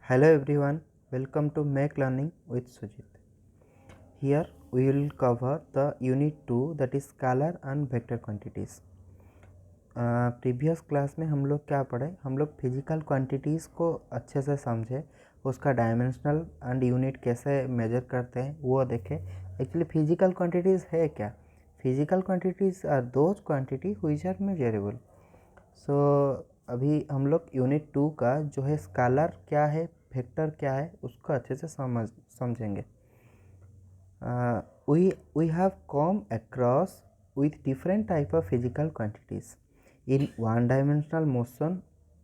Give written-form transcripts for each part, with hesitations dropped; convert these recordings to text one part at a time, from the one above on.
Hello everyone, welcome to Make Learning with Sujit. Here we will cover the unit 2 that is scalar and vector quantities. Previous class में हम लोग क्या पढ़े, हम लोग physical quantities को अच्छे से समझे, उसका डायमेंशनल एंड यूनिट कैसे मेजर करते हैं वो देखे। एक्चुअली फिजिकल क्वांटिटीज़ है क्या? Physical quantities are those quantity which are measurable. So अभी हम लोग यूनिट 2 का जो है स्केलर क्या है, वेक्टर क्या है, उसको अच्छे से समझेंगे। we have come across with different type of physical quantities. In one dimensional motion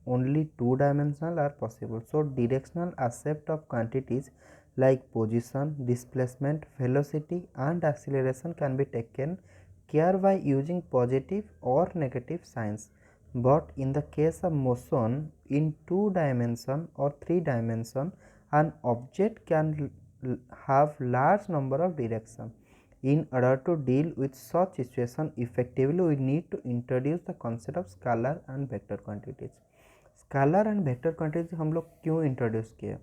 only two dimensional are possible, so directional aspect of quantities like position, displacement, velocity and acceleration can be taken care by using positive or negative signs. But in the case of motion in 2 dimension or 3 dimension, an object can have large number of directions. In order to deal with such situation effectively, we need to introduce the concept of scalar and vector quantities. Scalar and vector quantities हम लोग क्यों introduce किए?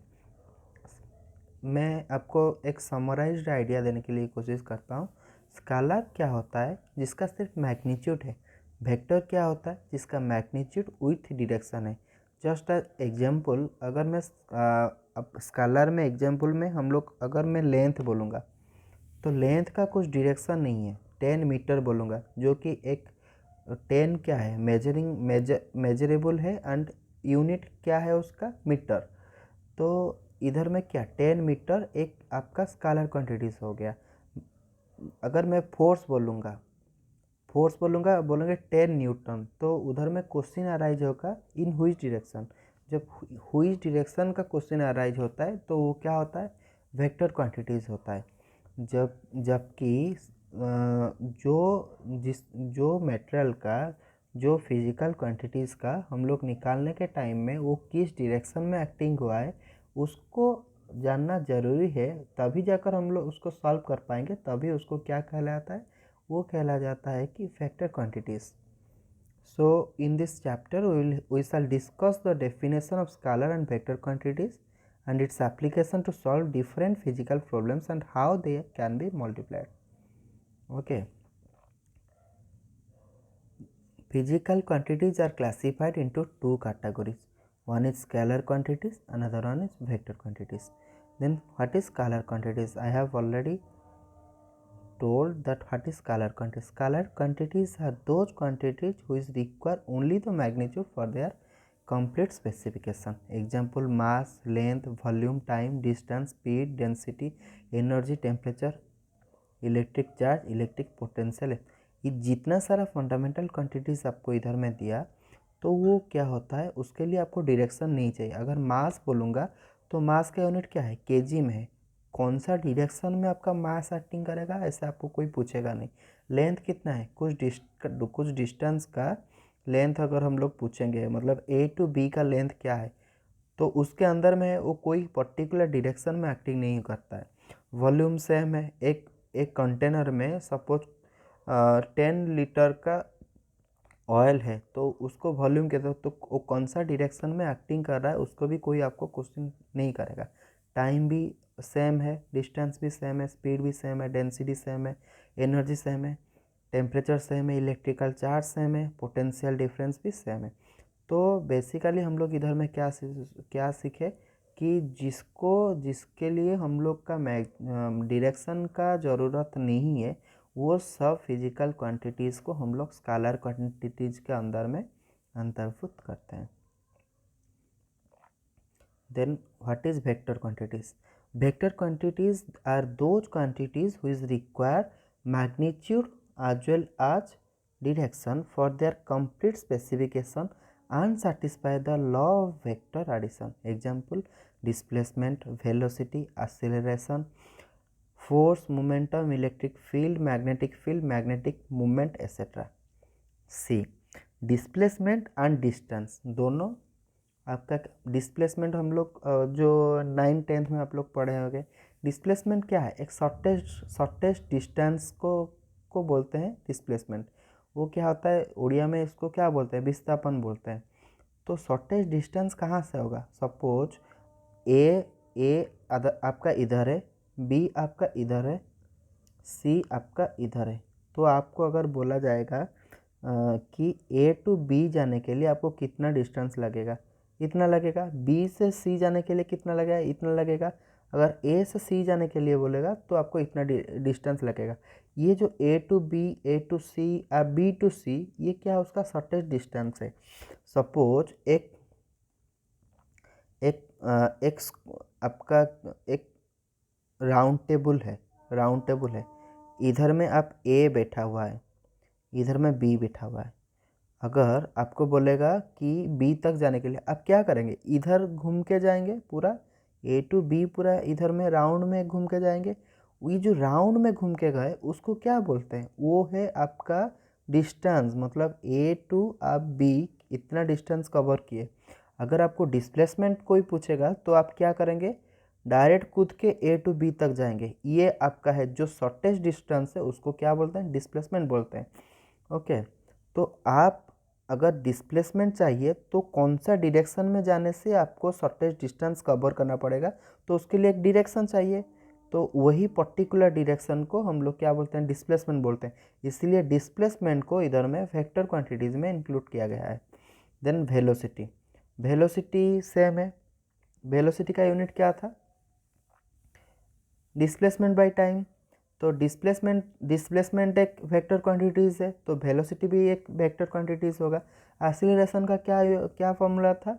मैं आपको एक summarised idea देने के लिए कोशिश करता हूँ। स्केलर क्या होता है जिसका सिर्फ मैग्नीट्यूड है, वेक्टर क्या होता है जिसका मैग्नीट्यूड विथ डायरेक्शन है। जस्ट एग्जांपल, अगर मैं अब स्केलर में एग्जांपल में हम लोग अगर मैं लेंथ बोलूँगा तो लेंथ का कुछ डायरेक्शन नहीं है। 10 मीटर बोलूँगा जो कि एक 10 क्या है, मेजरेबल है एंड यूनिट क्या है उसका, मीटर। तो इधर में क्या 10 मीटर एक आपका स्केलर क्वांटिटीज हो गया। अगर मैं फोर्स बोलूँगा बोलेंगे 10 न्यूटन, तो उधर में क्वेश्चन अराइज होगा इन हुई डायरेक्शन। जब हुई डायरेक्शन का क्वेश्चन अराइज होता है तो वो क्या होता है, वेक्टर क्वांटिटीज होता है। जबकि जो मटेरियल का जो फिजिकल क्वांटिटीज़ का हम लोग निकालने के टाइम में वो किस डायरेक्शन में एक्टिंग हुआ है उसको जानना ज़रूरी है, तभी जाकर हम लोग उसको सॉल्व कर पाएंगे। तभी उसको क्या कहलाता है, वो कहला जाता है कि vector quantities. So in this chapter we shall discuss the definition of scalar and vector quantities and its application to solve different physical problems and how they can be multiplied. Okay. Physical quantities are classified into two categories. One is scalar quantities, another one is vector quantities. Then what is scalar quantities? I have already told that what is scalar quantities. Scalar quantities are those quantities which require only the magnitude for their complete specification. Example: mass, length, volume, time, distance, speed, density, energy, temperature, electric charge, electric potential. ये जितना सारा fundamental quantities आपको इधर में दिया तो वो क्या होता है, उसके लिए आपको डायरेक्शन नहीं चाहिए। अगर मास बोलूँगा तो मास का यूनिट क्या है, केजी में है। कौन सा डायरेक्शन में आपका मास एक्टिंग करेगा ऐसे आपको कोई पूछेगा नहीं। लेंथ कितना है, कुछ डिस्टेंस का लेंथ अगर हम लोग पूछेंगे, मतलब ए टू बी का लेंथ क्या है, तो उसके अंदर में वो कोई पर्टिकुलर डायरेक्शन में एक्टिंग नहीं करता है। वॉल्यूम सेम है, एक कंटेनर में सपोज 10 लीटर का ऑयल है तो उसको वॉल्यूम कहते हैं, तो वो कौन सा डायरेक्शन में एक्टिंग कर रहा है उसको भी कोई आपको क्वेश्चन नहीं करेगा। टाइम भी सेम है, डिस्टेंस भी सेम है, स्पीड भी सेम है, डेंसिटी सेम है, एनर्जी सेम है, टेम्परेचर सेम है, इलेक्ट्रिकल चार्ज सेम है, पोटेंशियल डिफरेंस भी सेम है। तो बेसिकली हम लोग इधर में क्या सीखे कि जिसके लिए हम लोग का डायरेक्शन का ज़रूरत नहीं है वो सब फिजिकल क्वांटिटीज़ को हम लोग स्केलर क्वांटिटीज़ के अंदर में अंतर्भुत करते हैं। Then what is vector quantities? Vector quantities are those quantities which require magnitude as well as direction for their complete specification and satisfy the law of vector addition. Example: displacement, velocity, acceleration, force, momentum, electric field, magnetic moment, etc. C. Displacement and distance दोनों आपका displacement हम लोग जो 9th-10th में आप लोग पढ़े होंगे। डिस्प्लेसमेंट क्या है, एक शॉर्टेस्ट डिस्टेंस को बोलते हैं डिस्प्लेसमेंट। वो क्या होता है, उड़िया में इसको क्या बोलते हैं, विस्थापन बोलते हैं। तो शॉर्टेस्ट डिस्टेंस कहाँ से होगा, सपोज ए आपका इधर है, बी आपका इधर है, सी आपका इधर है। तो आपको अगर बोला जाएगा कि ए टू बी जाने के लिए आपको कितना डिस्टेंस लगेगा, इतना लगेगा। बी से सी जाने के लिए कितना लगेगा, इतना लगेगा। अगर ए से सी जाने के लिए बोलेगा तो आपको इतना डिस्टेंस लगेगा। ये जो A to B, A to C, B to C, ये क्या है, उसका शॉर्टेस्ट डिस्टेंस है। सपोज एक आपका एक राउंड टेबल है, इधर में आप ए बैठा हुआ है, इधर में बी बैठा हुआ है। अगर आपको बोलेगा कि बी तक जाने के लिए आप क्या करेंगे, इधर घूम के जाएंगे, पूरा ए टू बी पूरा इधर में राउंड में घूम के जाएंगे। ये जो राउंड में घूम के गए उसको क्या बोलते हैं, वो है आपका डिस्टेंस। मतलब ए टू आप बी इतना डिस्टेंस कवर किए। अगर आपको डिस्प्लेसमेंट कोई पूछेगा तो आप क्या करेंगे, डायरेक्ट कूद के ए टू बी तक जाएंगे। ये आपका है जो शॉर्टेस्ट डिस्टेंस है, उसको क्या बोलते हैं, डिस्प्लेसमेंट बोलते हैं। ओके, तो आप अगर डिस्प्लेसमेंट चाहिए तो कौन सा डायरेक्शन में जाने से आपको शॉर्टेस्ट डिस्टेंस कवर करना पड़ेगा, तो उसके लिए एक डायरेक्शन चाहिए। तो वही पर्टिकुलर डायरेक्शन को हम लोग क्या बोलते हैं, डिस्प्लेसमेंट बोलते हैं। इसलिए डिस्प्लेसमेंट को इधर में वेक्टर क्वांटिटीज़ में इंक्लूड किया गया है। देन वेलोसिटी सेम है। वेलोसिटी का यूनिट क्या था, डिस्प्लेसमेंट बाय टाइम। तो डिस्प्लेसमेंट एक वेक्टर क्वांटिटीज़ है, तो वेलोसिटी भी एक वेक्टर क्वांटिटीज़ होगा। एक्सीलरेशन का क्या फॉर्मूला था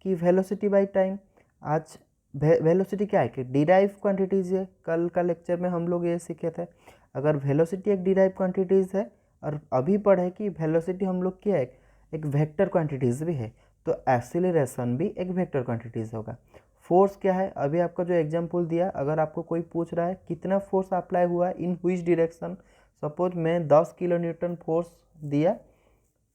कि वेलोसिटी बाय टाइम। आज वेलोसिटी क्या है कि डिराइव क्वांटिटीज़ है। कल का लेक्चर में हम लोग ये सीखे थे। अगर वेलोसिटी एक डिराइव क्वांटिटीज़ है और अभी पढ़े कि वेलोसिटी हम लोग क्या है, एक वेक्टर क्वांटिटीज़ भी है, तो एक्सीलरेशन भी एक वेक्टर क्वांटिटीज़ होगा। फोर्स क्या है, अभी आपका जो एग्जाम्पल दिया, अगर आपको कोई पूछ रहा है कितना फोर्स अप्लाई हुआ है इन हुइच डायरेक्शन, सपोज मैं 10 किलो न्यूटन फोर्स दिया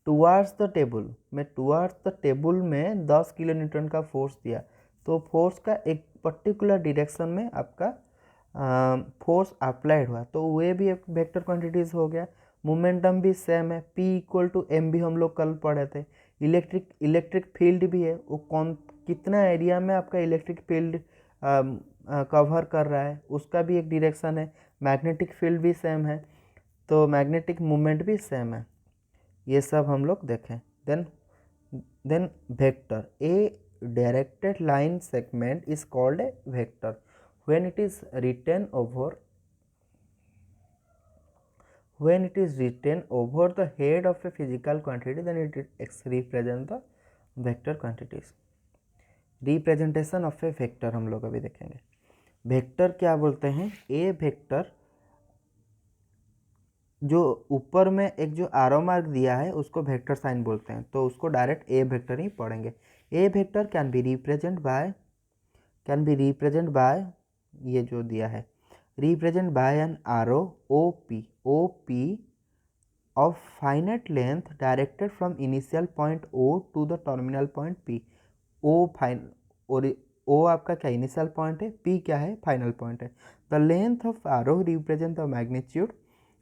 टुवार्ड्स द टेबल, मैं टुवार्ड्स द टेबल में 10 किलो न्यूटन का फोर्स दिया, तो फोर्स का एक पर्टिकुलर डायरेक्शन में आपका फोर्स अप्लाइड हुआ, तो वे भी एक वेक्टर क्वांटिटीज़ हो गया। मोमेंटम भी सेम है, P इक्वल टू एम भी हम लोग कल पढ़े थे। इलेक्ट्रिक फील्ड भी है, वो कितना एरिया में आपका इलेक्ट्रिक फील्ड कवर कर रहा है, उसका भी एक डायरेक्शन है। मैग्नेटिक फील्ड भी सेम है, तो मैग्नेटिक मूवमेंट भी सेम है। ये सब हम लोग देखें। Then vector, a directed line segment is called a vector when it is written over the head of a physical quantity, then it represents the vector quantities। Representation of A vector हम लोग अभी देखेंगे। Vector क्या बोलते हैं, A vector जो ऊपर में एक जो आरो मार्क दिया है उसको वेक्टर साइन बोलते हैं, तो उसको डायरेक्ट ए वेक्टर ही पढ़ेंगे। A vector can be represent by ये जो दिया है, represent by an arrow O P of finite length directed from initial point O to the terminal point P। O आपका क्या इनिशियल पॉइंट है, P क्या है, फाइनल पॉइंट है। The length of arrow represent the magnitude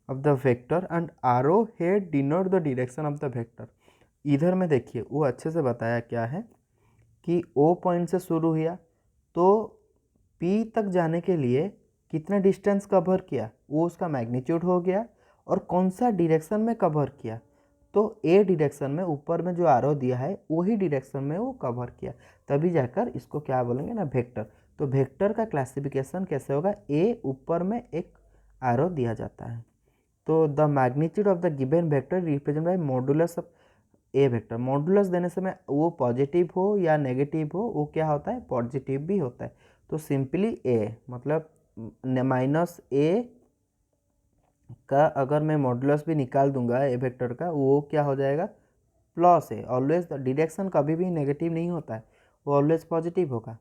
of the vector and arrow head denote the direction of the vector. इधर में देखिए वो अच्छे से बताया क्या है कि O पॉइंट से शुरू हुआ तो P तक जाने के लिए कितना डिस्टेंस कवर किया, वो उसका मैग्नीट्यूड हो गया, और कौन सा डायरेक्शन में कवर किया, तो ए डायरेक्शन में ऊपर में जो आरो दिया है वही डायरेक्शन में वो कवर किया, तभी जाकर इसको क्या बोलेंगे ना, वेक्टर। तो वेक्टर का क्लासिफिकेशन कैसे होगा, ए ऊपर में एक आरो दिया जाता है, तो the magnitude of the given vector represent by modulus of A vector. Modulus देने से में वो पॉजिटिव हो या नेगेटिव हो, वो क्या होता है, पॉजिटिव भी होता है। तो सिंपली ए मतलब माइनस ए का अगर मैं मॉडुलस भी निकाल दूंगा ए वेक्टर का, वो क्या हो जाएगा, प्लस है। ऑलवेज डायरेक्शन कभी भी नेगेटिव नहीं होता है, वो ऑलवेज पॉजिटिव होगा।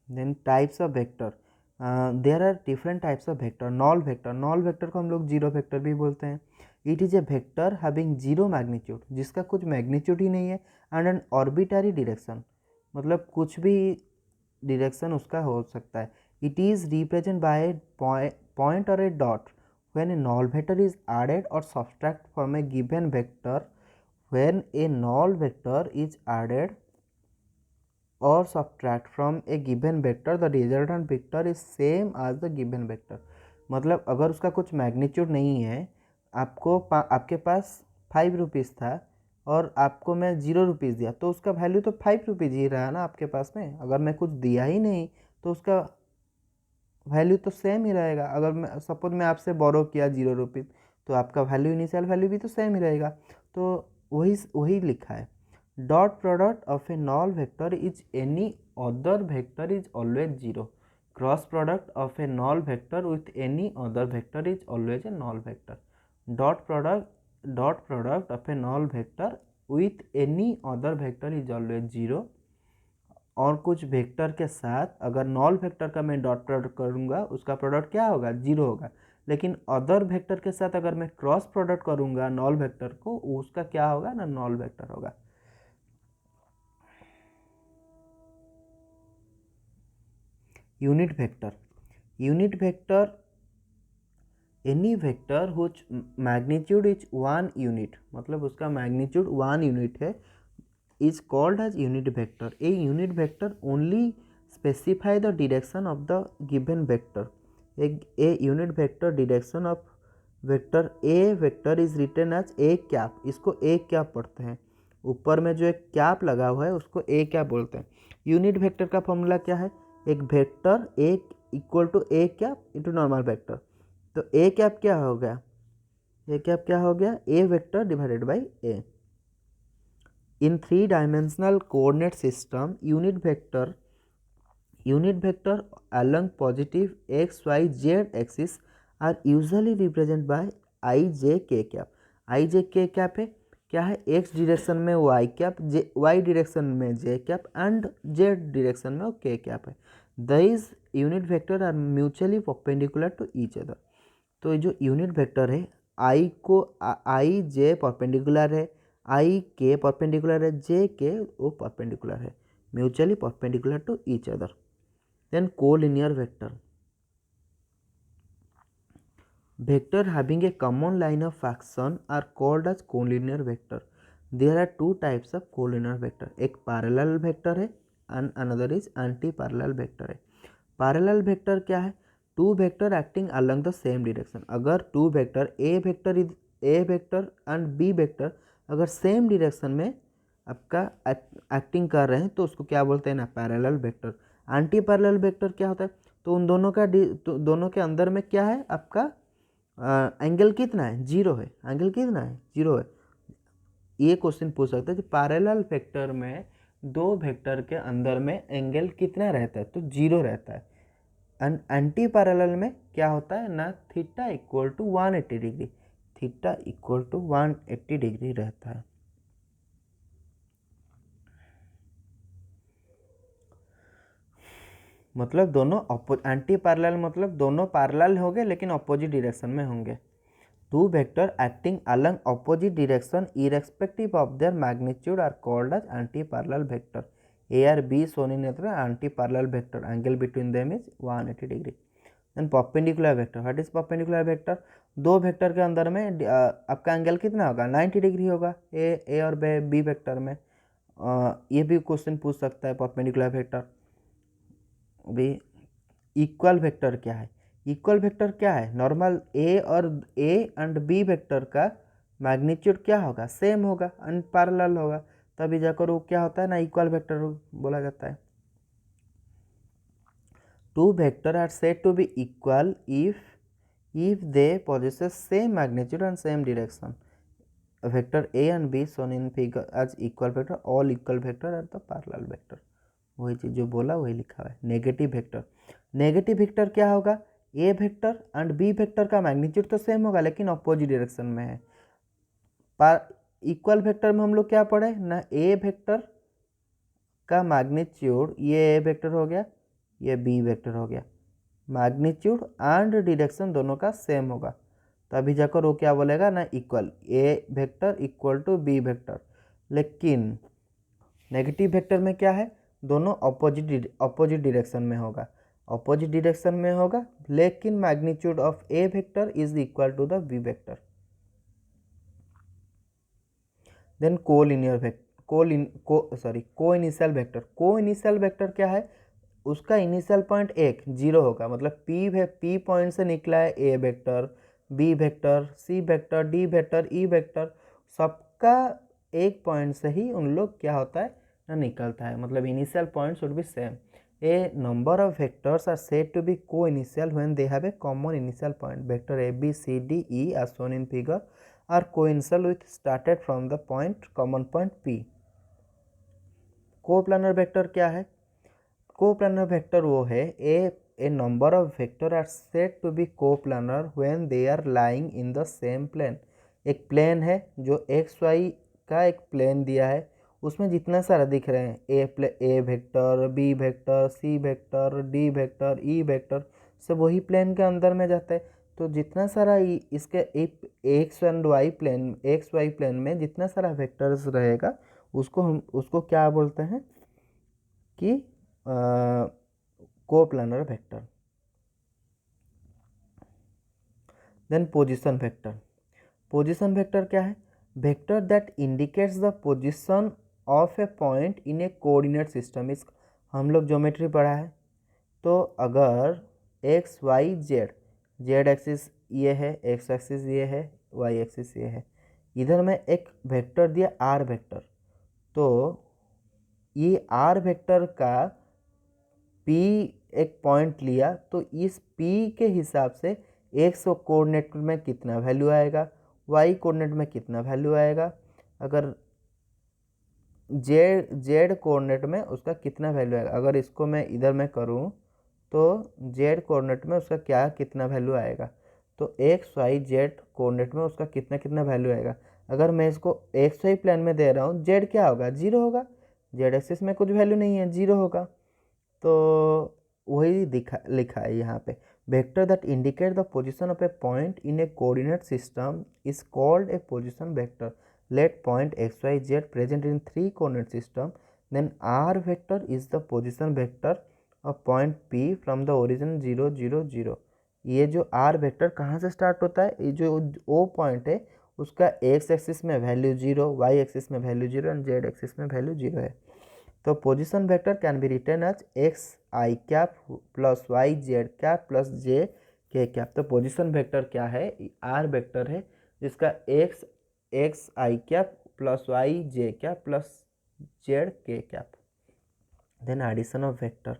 Then types of vector, there are different types of vector. Null vector को हम लोग जीरो वेक्टर भी बोलते हैं। It is a vector having zero magnitude, जिसका कुछ मैग्नीट्यूड ही नहीं है, एंड एन ऑर्बिटरी डायरेक्शन, मतलब कुछ भी डायरेक्शन उसका हो सकता है। It is represent by point or a dot when a null vector is added or subtract from a given vector। when a null vector is added or subtract from a given vector the resultant vector is same as the given vector। मतलब अगर उसका कुछ magnitude नहीं है, आपके पास 5 rupees था और आपको मैं 0 रुपीज़ दिया, तो उसका वैल्यू तो 5 रुपीज़ ही रहा ना आपके पास में। अगर मैं कुछ दिया ही नहीं तो उसका वैल्यू तो सेम ही रहेगा। अगर मैं सपोज मैं आपसे बोरो किया 0 रुपीज़, तो आपका वैल्यू इनिशियल वैल्यू भी तो सेम ही रहेगा। तो वही लिखा है, dot product of A knoll vector is any other vector is always 0। Cross product of A knoll vector with any other vector is always a knoll vector. Dot product of A knoll vector with any other vector is always 0। और कुछ vector के साथ अगर knoll vector का मैं dot product करूँगा, उसका product क्या होगा? 0 होगा। लेकिन अदर वेक्टर के साथ अगर मैं क्रॉस प्रोडक्ट करूँगा नॉल वेक्टर को, उसका क्या होगा ना? नॉल वेक्टर होगा। Unit vector any vector हुच magnitude is 1 unit, मतलब उसका मैग्नीट्यूड 1 यूनिट है, is called as unit vector। A unit vector only specify the direction of the given vector। A unit vector direction of vector A vector is written as a cap। इसको a cap पढ़ते हैं। ऊपर में जो एक cap लगा हुआ है उसको a cap बोलते हैं। यूनिट वेक्टर का फॉर्मूला क्या है? एक vector a equal to a cap into normal vector. तो a cap क्या हो गया? a cap क्या हो गया? a vector divided by a। In 3-dimensional coordinate system, unit vector along positive x, y, z axis are usually represented by I, j, k cap। I, j, k cap है क्या है? x direction में y cap, y direction में j cap and z direction में k cap है। These unit vector are mutually perpendicular to each other। तो जो unit vector है I j परपेंडिकुलर है, आई के परपेंडिकुलर है, जे के वो परपेंडिकुलर है, mutually perpendicular to each other. Then collinear vector having a common line of action are called as collinear vector. There are 2 types of collinear vector. एक parallel vector है and another is anti parallel vector है। Parallel vector क्या है? 2 vector acting along the same direction. अगर 2 vector A vector and B vector अगर same direction में आपका acting कर रहे हैं तो उसको क्या बोलते हैं ना? Parallel vector. Anti parallel vector क्या होता है? तो उन दोनों के अंदर में क्या है आपका? एंगल कितना है? 0 है। एंगल कितना है? 0 है। ये क्वेश्चन पूछ सकते हैं कि पैरेलल वेक्टर में 2 वेक्टर के अंदर में एंगल कितना रहता है? तो 0 रहता है। एंड एंटी पैरेलल में क्या होता है ना? Theta equal to 180 degree, theta equal to 180 degree रहता है। मतलब दोनों एंटी पैरेलल मतलब दोनों पैरेलल होंगे लेकिन अपोजिट डायरेक्शन में होंगे। 2 vector acting along opposite direction irrespective of their magnitude are called as anti parallel vector. A और B shown in anti parallel vector, angle between them is 180 degree. Then perpendicular vector, what is perpendicular vector? 2 vector के अंदर में आपका angle कितना होगा? 90 degree होगा ए और B vector में। ये भी क्वेश्चन पूछ सकता है परपेंडिकुलर वेक्टर। भी इक्वल वेक्टर क्या है? इक्वल वेक्टर क्या है? Normal A and B vector का मैग्नीट्यूड क्या होगा? सेम होगा एंड पैरेलल होगा, तभी जाकर वो क्या होता है ना? इक्वल वेक्टर बोला जाता है। 2 vector are said to be equal if they possess same magnitude and same direction। vector a and b shown in figure as equal vector, all equal vector are the parallel vector। वही चीज जो बोला वही लिखा है। Negative vector क्या होगा? ए vector and B vector का मैग्नीट्यूड तो सेम होगा लेकिन अपोजिट डायरेक्शन में है। इक्वल वेक्टर में हम लोग क्या पढ़े ना? ए वेक्टर का मैग्नीट्यूड, ये ए वेक्टर हो गया, ये बी वेक्टर हो गया, मैग्नीट्यूड एंड डायरेक्शन दोनों का सेम होगा, तभी जाकर वो क्या बोलेगा ना? Equal. A vector equal to B vector. लेकिन नेगेटिव वेक्टर में क्या है? दोनों अपोजिट डायरेक्शन में होगा, लेकिन magnitude of A vector is equal to the B vector. Then coinitial vector. Coinitial vector क्या है, उसका इनिशियल पॉइंट एक जीरो होगा, मतलब पी पॉइंट से निकला है A vector, B vector, C vector, D vector, E vector, सबका एक पॉइंट से ही उन लोग क्या होता है ना निकलता है, मतलब initial point should be same. A number of vectors are said to be coinitial when they have a common initial point. Vector A B C D E as shown in figure are coincidental with started from the point common point P। Coplanar vector क्या है, coplanar vector वो है a number of vector are said to be coplanar when they are lying in the same plane. एक plane है जो x Y का एक plane दिया है, उसमें जितना सारा दिख रहे हैं A vector, B vector, C vector, D vector, E vector, सब वही प्लेन के अंदर में जाता है। तो जितना सारा इसके एक्स वाई प्लेन में जितना सारा वेक्टर्स रहेगा उसको क्या बोलते हैं कि coplanar vector. Then position vector. Position vector क्या है, vector that indicates the position of a point in a coordinate system. इस हम लोग ज्योमेट्री पढ़ा है, तो अगर X Y Z, Z axis ये है, एक्स एक्सिस ये है, वाई एक्सिस ये है, इधर में एक वेक्टर दिया आर वेक्टर, तो ये आर वेक्टर का पी एक पॉइंट लिया, तो इस पी के हिसाब से एक्स कोऑर्डिनेट में कितना वैल्यू आएगा, वाई कोऑर्डिनेट में कितना वैल्यू आएगा, अगर जेड कोऑर्डिनेट में उसका कितना वैल्यू आएगा। अगर इसको मैं इधर में करूँ तो जेड कोऑर्डिनेट में उसका क्या कितना वैल्यू आएगा, तो एक्स वाई जेड कोऑर्डिनेट में उसका कितना कितना वैल्यू आएगा। अगर मैं इसको एक्स वाई प्लेन में दे रहा हूँ, जेड क्या होगा, जीरो होगा, जेड एक्सिस में कुछ वैल्यू नहीं है, जीरो होगा। तो वही लिखा है यहाँ पे, vector that indicate the position of a point in a coordinate system is called a position vector. Let point X Y Z present in three coordinate system, then R vector is the position vector of point P from the origin 0 0 0। ये जो are vector कहाँ से start होता है, ये जो ओ point है उसका एक्स एक्सिस में वैल्यू 0, वाई एक्सिस में वैल्यू 0 एंड जेड एक्सिस में वैल्यू 0 है। तो position vector can be written as X I cap plus Y Z cap plus J K cap. तो पोजीशन वेक्टर क्या है, आर वेक्टर है जिसका X I cap plus Y J cap plus Z K cap. Then addition of vector.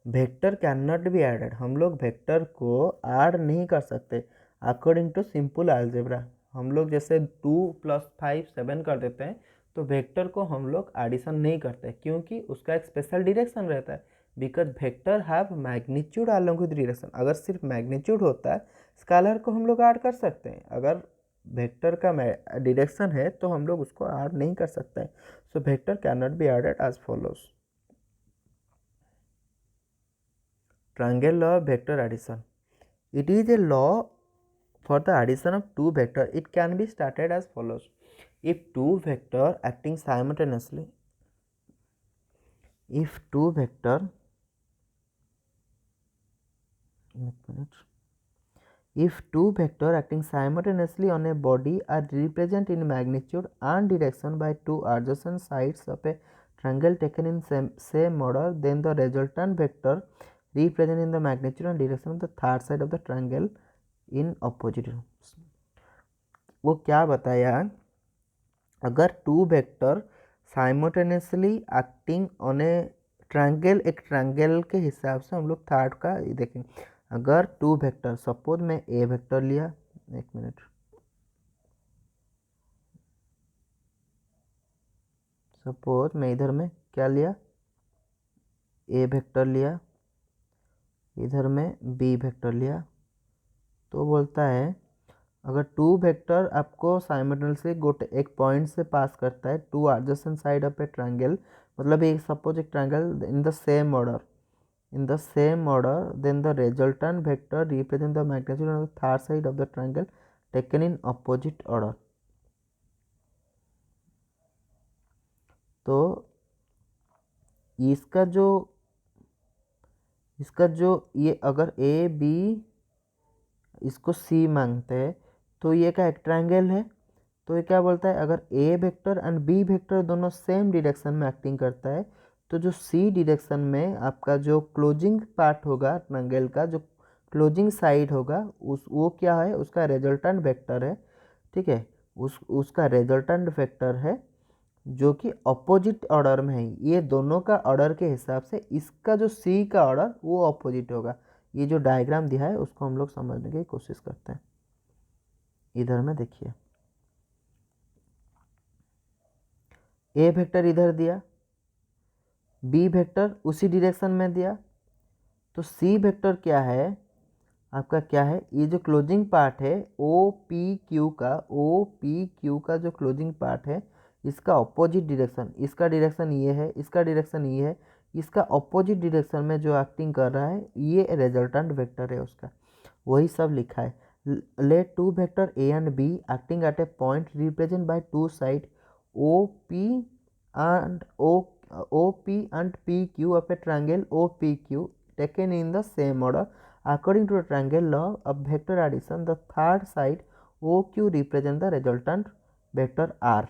Vector can not be added, हम लोग vector को add नहीं कर सकते अकॉर्डिंग टू सिंपल अलजेब्रा। हम लोग जैसे 2 + 5 7 कर देते हैं, तो वेक्टर को हम लोग एडिशन नहीं करते क्योंकि उसका एक स्पेशल डायरेक्शन रहता है, because vector have magnitude along with direction. अगर सिर्फ मैग्नीट्यूड होता है, स्केलर को हम लोग ऐड कर सकते हैं, अगर वेक्टर का डायरेक्शन है तो हम लोग उसको ऐड नहीं कर सकते हैं। So vector can not be added as follows. Triangle law of vector addition. It is a law for the addition of two vectors. It can be started as follows. If two vector acting simultaneously, if two vector acting simultaneously on a body are represented in magnitude and direction by two adjacent sides of a triangle taken in same order, then the resultant vector represent in the magnitude and direction of the third side of the triangle in opposite rooms। वो क्या बताया, अगर two vector simultaneously acting on a triangle, एक triangle के हिसाब से हम लोग थर्ड का देखेंगे। अगर टू वेक्टर, सपोज मैं ए वेक्टर लिया, एक मिनट, सपोज मैं इधर में क्या लिया, ए वेक्टर लिया, इधर में बी वेक्टर लिया, तो बोलता है अगर टू वेक्टर आपको साइमल्टेनियसली एक पॉइंट से पास करता है, two adjacent side of a triangle, मतलब एक सपोज एक triangle in the same order, then the resultant vector represent the magnitude on the third side of the triangle taken in opposite order। तो इसका जो ये अगर ए बी इसको सी मांगते हैं, तो ये का एक ट्रायंगल है, तो ये क्या बोलता है, अगर ए वेक्टर एंड बी वेक्टर दोनों सेम डायरेक्शन में एक्टिंग करता है तो जो सी डायरेक्शन में आपका जो क्लोजिंग पार्ट होगा ट्रायंगल का, जो क्लोजिंग साइड होगा वो क्या है, उसका रिजल्टेंट वेक्टर है। ठीक है, उसका रिजल्टेंट वेक्टर है जो कि अपोजिट ऑर्डर में है। ये दोनों का ऑर्डर के हिसाब से इसका जो सी का ऑर्डर वो अपोजिट होगा। ये जो डायग्राम दिया है उसको हम लोग समझने की कोशिश करते हैं। इधर में देखिए, ए वेक्टर इधर दिया, बी वेक्टर उसी डायरेक्शन में दिया, तो सी वेक्टर क्या है आपका, क्या है, ये जो क्लोजिंग पार्ट है ओ पी क्यू का जो क्लोजिंग पार्ट है इसका अपोजिट डायरेक्शन, इसका डायरेक्शन ये है, इसका डायरेक्शन ये है, इसका अपोजिट डायरेक्शन में जो एक्टिंग कर रहा है ये रिजल्टेंट वेक्टर है उसका, वही सब लिखा है। Let two vector A and B acting at a point represent by two side O P and O P and P Q of a triangle O P Q taken in the same order according to the triangle law of vector addition, the third side OQ represent the resultant vector R।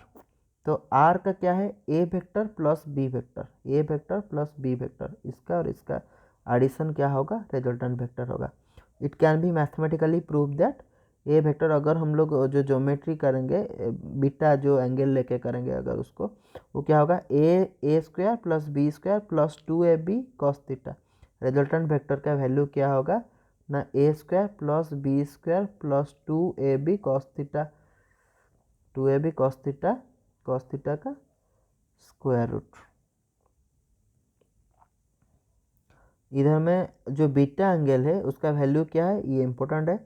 तो R का क्या है, A vector plus B vector, A vector plus B vector, इसका और इसका addition क्या होगा, resultant vector होगा। It can B mathematically prove that A vector, अगर हम लोग जो ज्योमेट्री करेंगे बीटा जो एंगल लेके करेंगे अगर उसको, वो क्या होगा, A square plus B square plus 2ab cos theta. Resultant vector का वैल्यू क्या होगा ना, A square plus B square plus 2ab cos theta, 2ab cos theta का स्क्वायर रूट। इधर में जो बीटा एंगल है उसका वैल्यू क्या है, ये इंपॉर्टेंट है,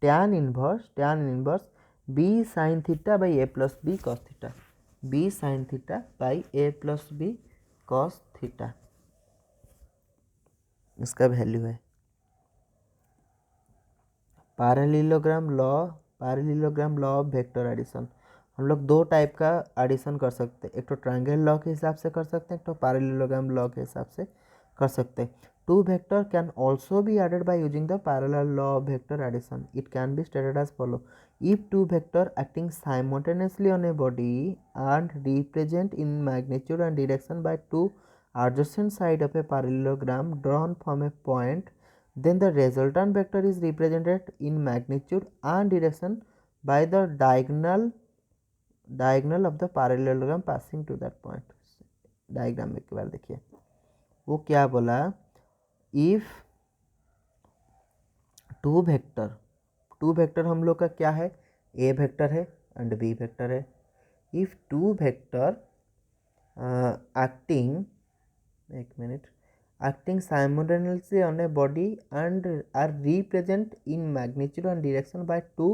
tan inverse B sign theta by A plus B cos theta, B sign theta by A plus B cos theta, इसका वैल्यू है। Parallelogram law of vector addition, हम लोग दो टाइप का एडिशन कर सकते हैं, एक तो ट्रायंगल लॉ के हिसाब से कर सकते हैं, एक तो पैरेललोग्राम लॉ के हिसाब से कर सकते हैं। Two vector can also be added by using the parallel law of vector addition. It can be stated as follow, if two vector acting simultaneously on a body and represent in magnitude and direction by two adjacent side of a parallelogram drawn from a point, then the resultant vector is represented in magnitude and direction by the diagonal of the parallelogram passing to that point। Diagram में एक बार देखिए, वो क्या बोला, if two vector हम लोग का क्या है, ए वेक्टर है एंड बी वेक्टर है। If two vector acting simultaneously on a body and are represent in magnitude and direction by two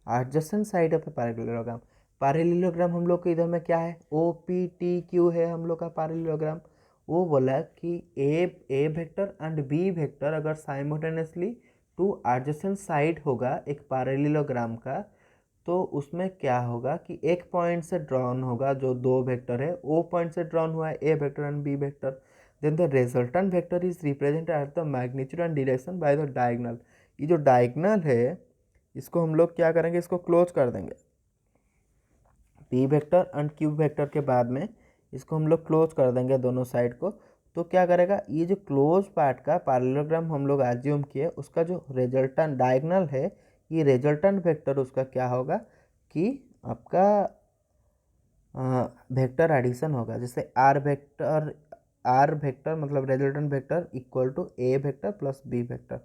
adjacent side of a parallelogram। Parallelogram हम लोग के इधर में क्या है, ओ पी टी क्यू है हम लोग का पैरेललोग्राम। वो बोला कि ए वेक्टर एंड बी वेक्टर अगर साइमल्टेनियसली टू एडजेसेंट साइड होगा एक पैरेललोग्राम का, तो उसमें क्या होगा कि एक पॉइंट से ड्रॉन होगा, जो दो वेक्टर है ओ पॉइंट से ड्रॉन हुआ है A vector and B vector, then the resultant vector is represented at the magnitude and direction by the diagonal. ये जो डायगोनल है इसको हम लोग क्या करेंगे, इसको क्लोज कर देंगे, P vector and Q vector के बाद में इसको हम लोग क्लोज कर देंगे दोनों साइड को। तो क्या करेगा, ये जो क्लोज पार्ट का पैरेललोग्राम हम लोग एज्यूम किए उसका जो रिजल्टेंट डायगोनल है, ये रिजल्टेंट वेक्टर उसका क्या होगा कि आपका वेक्टर एडिशन होगा। जैसे आर वेक्टर मतलब resultant vector equal to A vector plus B vector.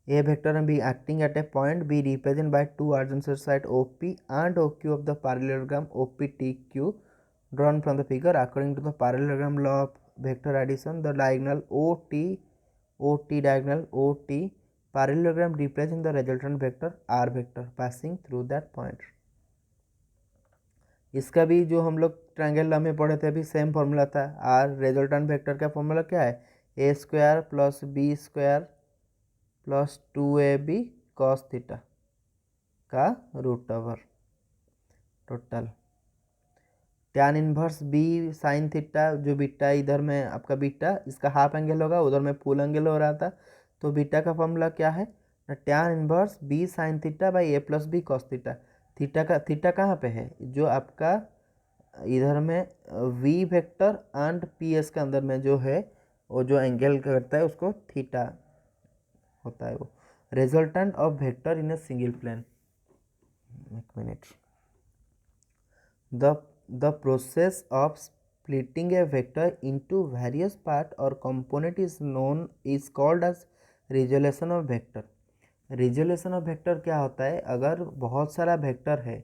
A vector and B acting at a point B represented by two adjacent sides OP and OQ of the parallelogram OPTQ drawn from the figure according to the parallelogram law of vector addition। The diagonal diagonal OT parallelogram represents the resultant vector R vector passing through that point। इसका भी जो हम लोग triangle law में पढ़े थे अभी same formula था। आर रिजल्टेंट वेक्टर का फॉर्मूला क्या है, A square plus B square plus 2ab cos theta का root over total, tan inverse B sign theta, जो बीटा इधर में आपका बीटा इसका हाफ एंगल होगा, उधर में फुल एंगल हो रहा था, तो बीटा का फॉर्मूला क्या है, tan inverse B sign theta by A plus B cos theta. Theta कहाँ पे है, जो आपका इधर में v vector and P S के अंदर में जो है वो जो एंगल करता है उसको थीटा होता है वो। Resultant of vector in a single plane, एक मिनट। The process of splitting a vector into various part or component is called as resolution of vector। Resolution of vector क्या होता है, अगर बहुत सारा वेक्टर है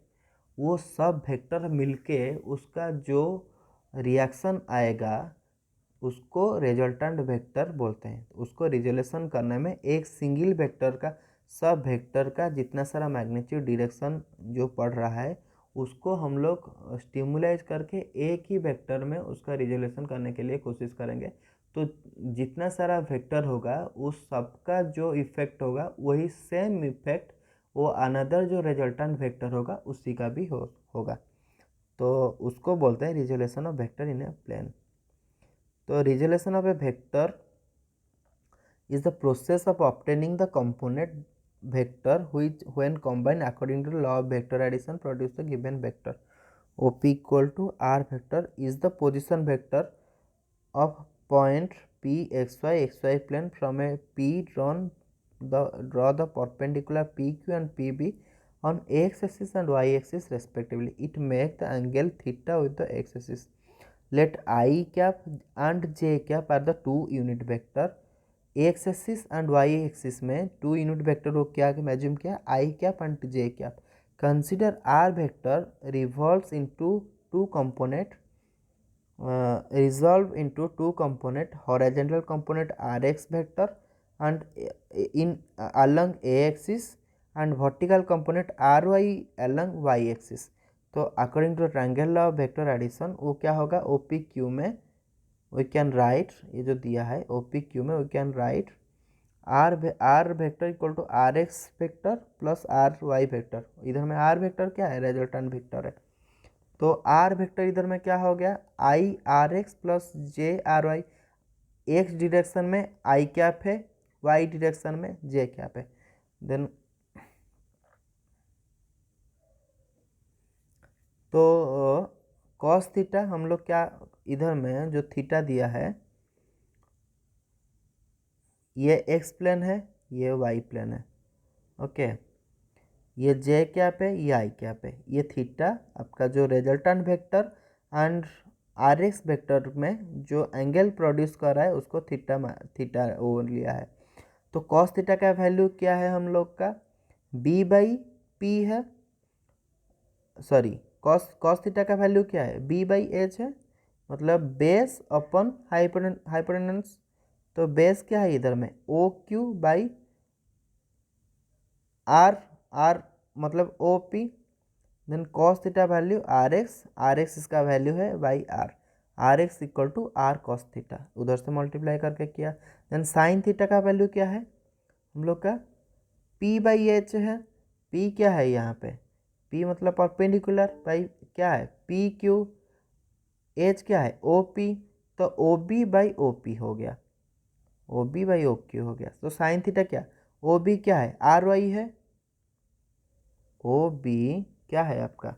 वो सब वेक्टर मिलके उसका जो रिएक्शन आएगा उसको रिजल्टेंट वेक्टर बोलते हैं। उसको रिजोल्यूशन करने में एक सिंगल वेक्टर का सब वेक्टर का जितना सारा मैग्नीट्यूड डायरेक्शन जो पड़ रहा है उसको हम लोग स्टिमुलाइज करके एक ही वेक्टर में उसका रिजोल्यूशन करने के लिए कोशिश करेंगे। तो जितना सारा वेक्टर होगा उस सबका जो इफेक्ट होगा वही सेम इफेक्ट वो अनदर जो रिजल्टेंट वेक्टर होगा उसी का भी होगा। तो उसको बोलते हैं resolution of vector in a plane. तो resolution of A vector is the process of obtaining the component vector which when combined according to the law of vector addition produce the given vector। OP equal to R vector is the position vector of point P xy plane from a P draw the perpendicular PQ and PB on x axis and y axis respectively। It makes the angle theta with the x axis। Let I cap and j cap are the two unit vector। X axis and y axis में two unit vector को क्या मैज्यूम किया, i cap and j cap. Consider R vector revolves into two component resolve into two component horizontal component rx vector and in along a axis and vertical component ry along y axis। तो according to triangle law of vector addition वो क्या होगा, OP Q में we can write, ये जो दिया है OP Q में we can write R vector equal to R X vector plus R Y vector. इधर में आर वेक्टर क्या है, रिजल्टेंट वेक्टर है। तो आर वेक्टर इधर में क्या हो गया, I R X plus J R Y. X direction में आई कैप है, वाई डिरेक्शन में जे कैप है। देन तो कॉस थीटा हम लोग क्या, इधर में जो थीटा दिया है ये एक्स प्लेन है ये वाई प्लेन है, ओके। ये जे कैप है ये आई कैप है। ये थीटा आपका जो resultant vector and R X vector में जो एंगल प्रोड्यूस कर रहा है उसको थीटा वो लिया है। तो कॉस थीटा का वैल्यू क्या है हम लोग का, बी बाई पी है, सॉरी कॉस थीटा का वैल्यू क्या है, बी बाई एच है, मतलब बेस अपन हाइपोटेन्यूज। तो बेस क्या है इधर में, ओ क्यू बाई आर मतलब O P. Then cos theta value R X इसका वैल्यू है by R X equal to R cos theta, उधर से मल्टीप्लाई करके किया। देन साइन थीटा का वैल्यू क्या है हम लोग का, पी बाई एच है। पी क्या है यहाँ पे, पी मतलब परपेंडिकुलर बाई क्या है पी क्यू, एच क्या है ओ पी, तो O B by O P हो गया, O B by O Q हो गया। तो साइन थीटा क्या, ओ बी क्या है आर वाई है, ओ बी क्या है आपका,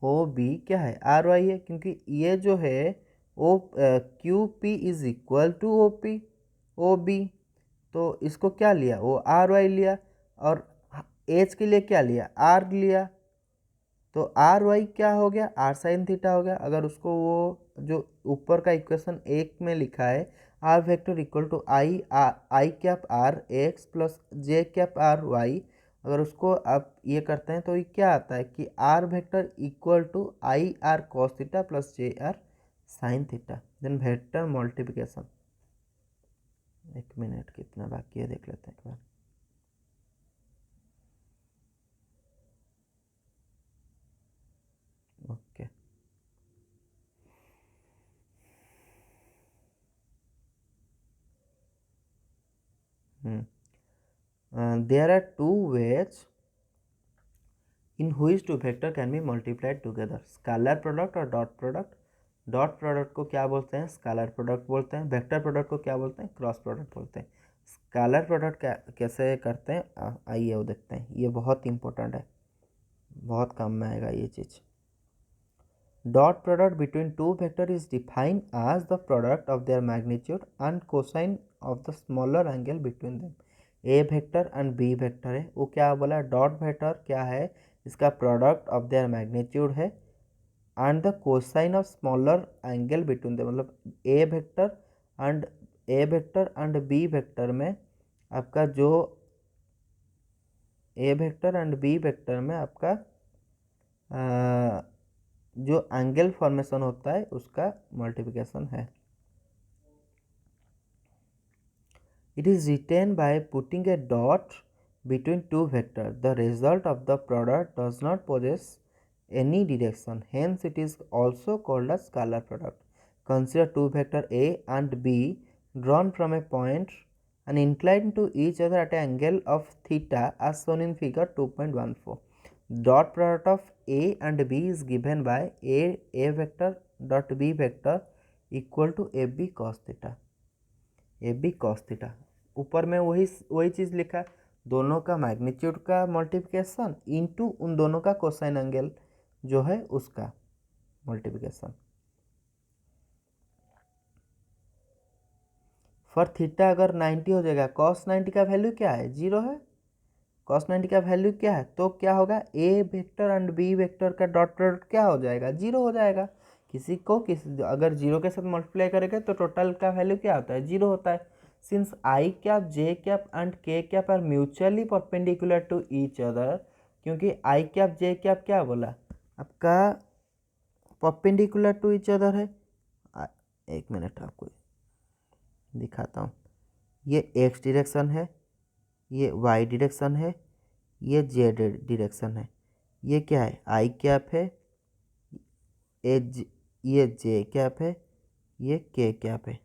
ओ बी क्या है आर वाई है, क्योंकि ये जो है O Q P is equal to O P O B. तो इसको क्या लिया, वो आर वाई लिया, और एच के लिए क्या लिया आर लिया। तो आर वाई क्या हो गया, आर साइन थीटा हो गया। अगर उसको वो जो ऊपर का इक्वेशन एक में लिखा है R vector equal to I cap R X plus J cap R Y, अगर उसको आप ये करते हैं तो ये क्या आता है कि R vector equal to i R cos theta plus J R sine theta. Then vector multiplication, एक मिनट कितना बाकी है देख लेते हैं एक बार। Okay there are two ways in which two vector can be multiplied together, scalar product और डॉट प्रोडक्ट। डॉट प्रोडक्ट को क्या बोलते हैं, स्केलर प्रोडक्ट बोलते हैं। वेक्टर प्रोडक्ट को क्या बोलते हैं, क्रॉस प्रोडक्ट बोलते हैं। स्केलर प्रोडक्ट कैसे करते हैं आइए वो देखते हैं। ये बहुत इंपॉर्टेंट है, बहुत काम में आएगा ये चीज़। Dot product between two vector is defined as the product of their magnitude and cosine of the smaller angle between them। A vector and B vector है, वो क्या बोला, डॉट वेक्टर क्या है, इसका प्रोडक्ट ऑफ देयर मैग्नीट्यूड है and the cosine of smaller angle between them, मतलब ए vector and B vector में आपका जो ए वेक्टर एंड बी वेक्टर में आपका जो एंगल फॉर्मेशन होता है उसका मल्टीप्लिकेशन है। It is written by putting a dot between two vectors. The result of the product does not possess any direction, hence it is also called a scalar product. Consider two vectors A and B drawn from a point and inclined to each other at an angle of theta as shown in figure 2.14. Dot product of A and B is given by A vector dot B vector equal to AB cos theta। AB cos theta ऊपर में वही चीज़ लिखा है, दोनों का magnitude का multiplication into उन दोनों का कोसाइन एंगल जो है उसका मल्टीप्लिकेशन। फॉर थीटा अगर 90 हो जाएगा, कॉस 90 का वैल्यू क्या है, 0 है, कॉस 90 का वैल्यू क्या है, तो क्या होगा, ए वेक्टर एंड बी वेक्टर का डॉट प्रोडक्ट क्या हो जाएगा, 0 हो जाएगा। किसी अगर 0 के साथ मल्टीप्लाई करेंगे तो टोटल का वैल्यू क्या होता है, 0 होता है। Since I cap, J cap and K cap are mutually perpendicular to each other, क्योंकि I cap J cap क्या बोला आपका परपेंडिकुलर टू ईच अदर है। एक मिनट आपको दिखाता हूँ, ये x डायरेक्शन है, ये y डायरेक्शन है, ये z डायरेक्शन है, ये क्या है I कैप है, ये J कैप है, ये K कैप है।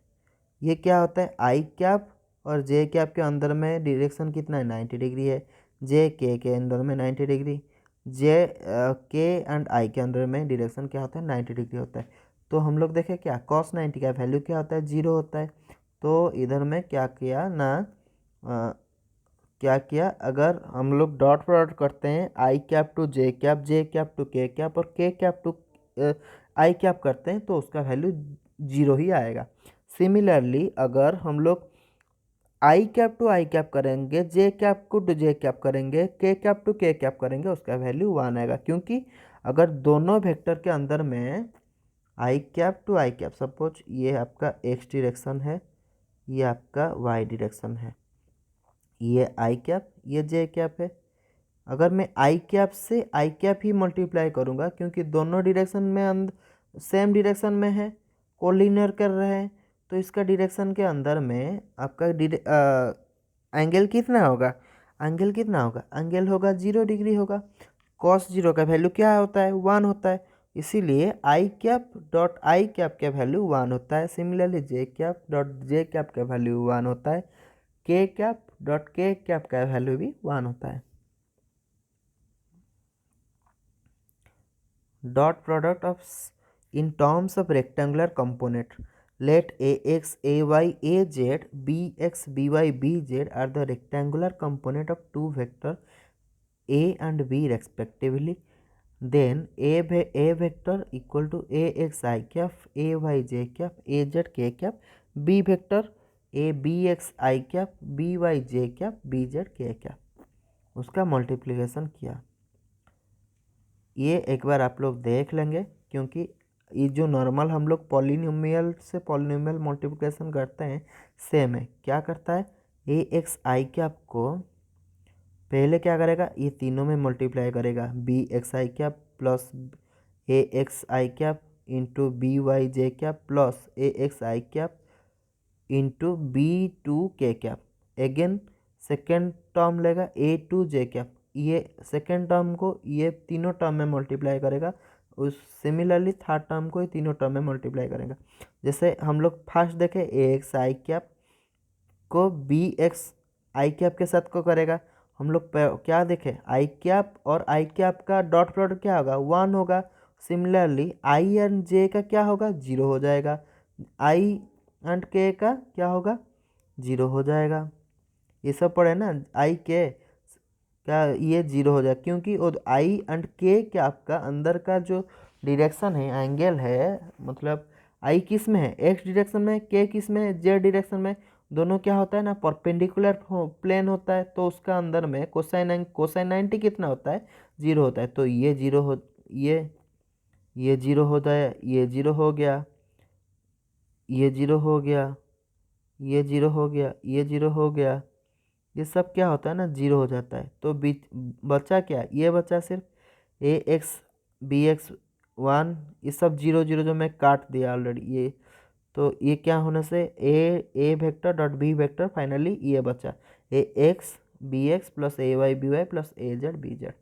ये क्या होता है, आई कैप और जे कैप के अंदर में डायरेक्शन कितना है, 90 डिग्री है, जे के अंदर में 90 डिग्री, जे के एंड आई के अंदर में डायरेक्शन क्या होता है, 90 डिग्री होता है। तो हम लोग देखें क्या कॉस 90 का वैल्यू क्या होता है, 0 होता है। तो इधर में क्या किया ना क्या किया, अगर हम लोग डॉट प्रोडक्ट करते हैं i cap to J cap to के कैप और k cap to I cap करते हैं तो उसका वैल्यू 0 ही आएगा। सिमिलरली अगर हम लोग आई कैप टू आई कैप करेंगे, जे कैप को टू जे कैप करेंगे, के कैप टू के कैप करेंगे, उसका वैल्यू 1 आएगा। क्योंकि अगर दोनों वेक्टर के अंदर में आई cap to I cap, suppose ये आपका एक्स डायरेक्शन है, ये आपका वाई डायरेक्शन है, ये आई कैप ये जे कैप है। अगर मैं आई कैप से आई कैप ही मल्टीप्लाई करूँगा, क्योंकि दोनों डायरेक्शन में सेम डायरेक्शन में है, कोलिनियर कर रहे हैं, तो इसका डायरेक्शन के अंदर में आपका एंगल कितना होगा, एंगल होगा 0 डिग्री होगा। कॉस 0 का वैल्यू क्या होता है, 1 होता है, इसीलिए आई कैप डॉट आई कैप का वैल्यू 1 होता है। सिमिलरली जे कैप डॉट जे कैप का वैल्यू 1 होता है, के कैप डॉट के कैप का वैल्यू भी 1 होता है। Dot product of in terms of rectangular component, let ax, ay, az, bx, by, bz are the rectangular component of two vector a and b respectively. Then a vector equal to ax I cap, ay j cap, az k cap, b vector a bx I cap, by j cap, bz k cap, उसका multiplication किया। ये एक बार आप लोग देख लेंगे, क्योंकि ये जो नॉर्मल हम लोग पॉलिनोमियल से पॉलिनोमियल मल्टीप्लिकेशन करते हैं सेम है। क्या करता है, ए एक्स आई कैप को पहले क्या करेगा, ये तीनों में मल्टीप्लाई करेगा, B X I cap plus A X I cap into B Y J cap plus A X I cap into B two के कैप। अगेन सेकेंड टर्म लेगा ए टू जे कैप, ये second term को ये तीनों term में multiply करेगा, उस similarly third term को ही तीनों टर्म में मल्टीप्लाई करेगा। जैसे हम लोग फर्स्ट देखें ए एक्स आई कैप को बी एक्स आई कैप के साथ को करेगा, हम लोग क्या देखें आई कैप और आई कैप का डॉट प्रोडक्ट क्या होगा, 1 होगा। सिमिलरली आई एंड जे का क्या होगा, 0 हो जाएगा, आई एंड के का क्या होगा, 0 हो जाएगा। ये सब पढ़े ना, आई के क्या ये जीरो हो जाए, क्योंकि आई एंड के क्या आपका अंदर का जो डायरेक्शन है, एंगल है, मतलब आई किस में है, एक्स डायरेक्शन में, के किस में है, जेड डायरेक्शन में, दोनों क्या होता है ना परपेंडिकुलर प्लेन होता है, तो उसका अंदर में कोसाइन 90 कितना होता है, जीरो होता है। तो ये जीरो हो, ये जीरो हो जाए, ये जीरो हो गया, ये जीरो हो गया, ये जीरो हो गया, ये जीरो हो गया, ये सब क्या होता है ना जीरो हो जाता है। तो बीच बचा क्या, ये बचा सिर्फ ए एक्स बी एक्स 1, ये सब जीरो जीरो जो मैं काट दिया ऑलरेडी ये। तो ये क्या होने से A vector dot B vector, finally ये बचा A x B x plus A y B y plus A Z B z.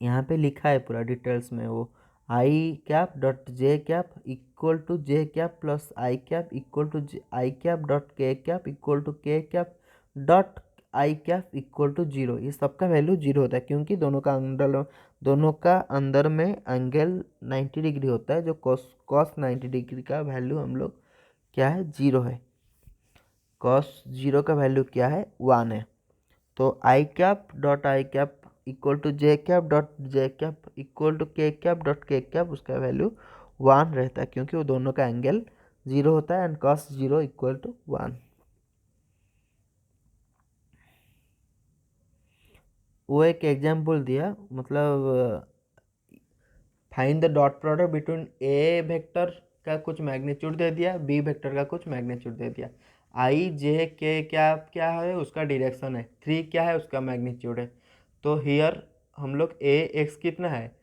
यहाँ पे लिखा है पूरा डिटेल्स में, वो i cap dot j cap equal to J cap plus i cap equal to I cap dot k cap equal to के cap dot i cap equal to zero. ये सबका वैल्यू जीरो होता है, क्योंकि दोनों का अंदर में एंगल 90 डिग्री होता है, जो कॉस 90 डिग्री का वैल्यू हम लोग क्या है, जीरो है। कॉस जीरो का वैल्यू क्या है, 1 है। तो i cap dot i cap equal to J cap dot j cap equal to के कैप डॉट के कैप, उसका वैल्यू 1 रहता है, क्योंकि वो दोनों का एंगल जीरो होता है, and cos zero equal to 1। वो एक एग्जाम्पल दिया, मतलब find the dot product between A vector का कुछ मैग्नीट्यूड दे दिया, बी वेक्टर का कुछ मैग्नीट्यूड दे दिया। आई जे के क्या क्या है, उसका डायरेक्शन है, 3 क्या है, उसका मैग्नीट्यूड है। तो हियर हम लोग ए एक्स कितना है,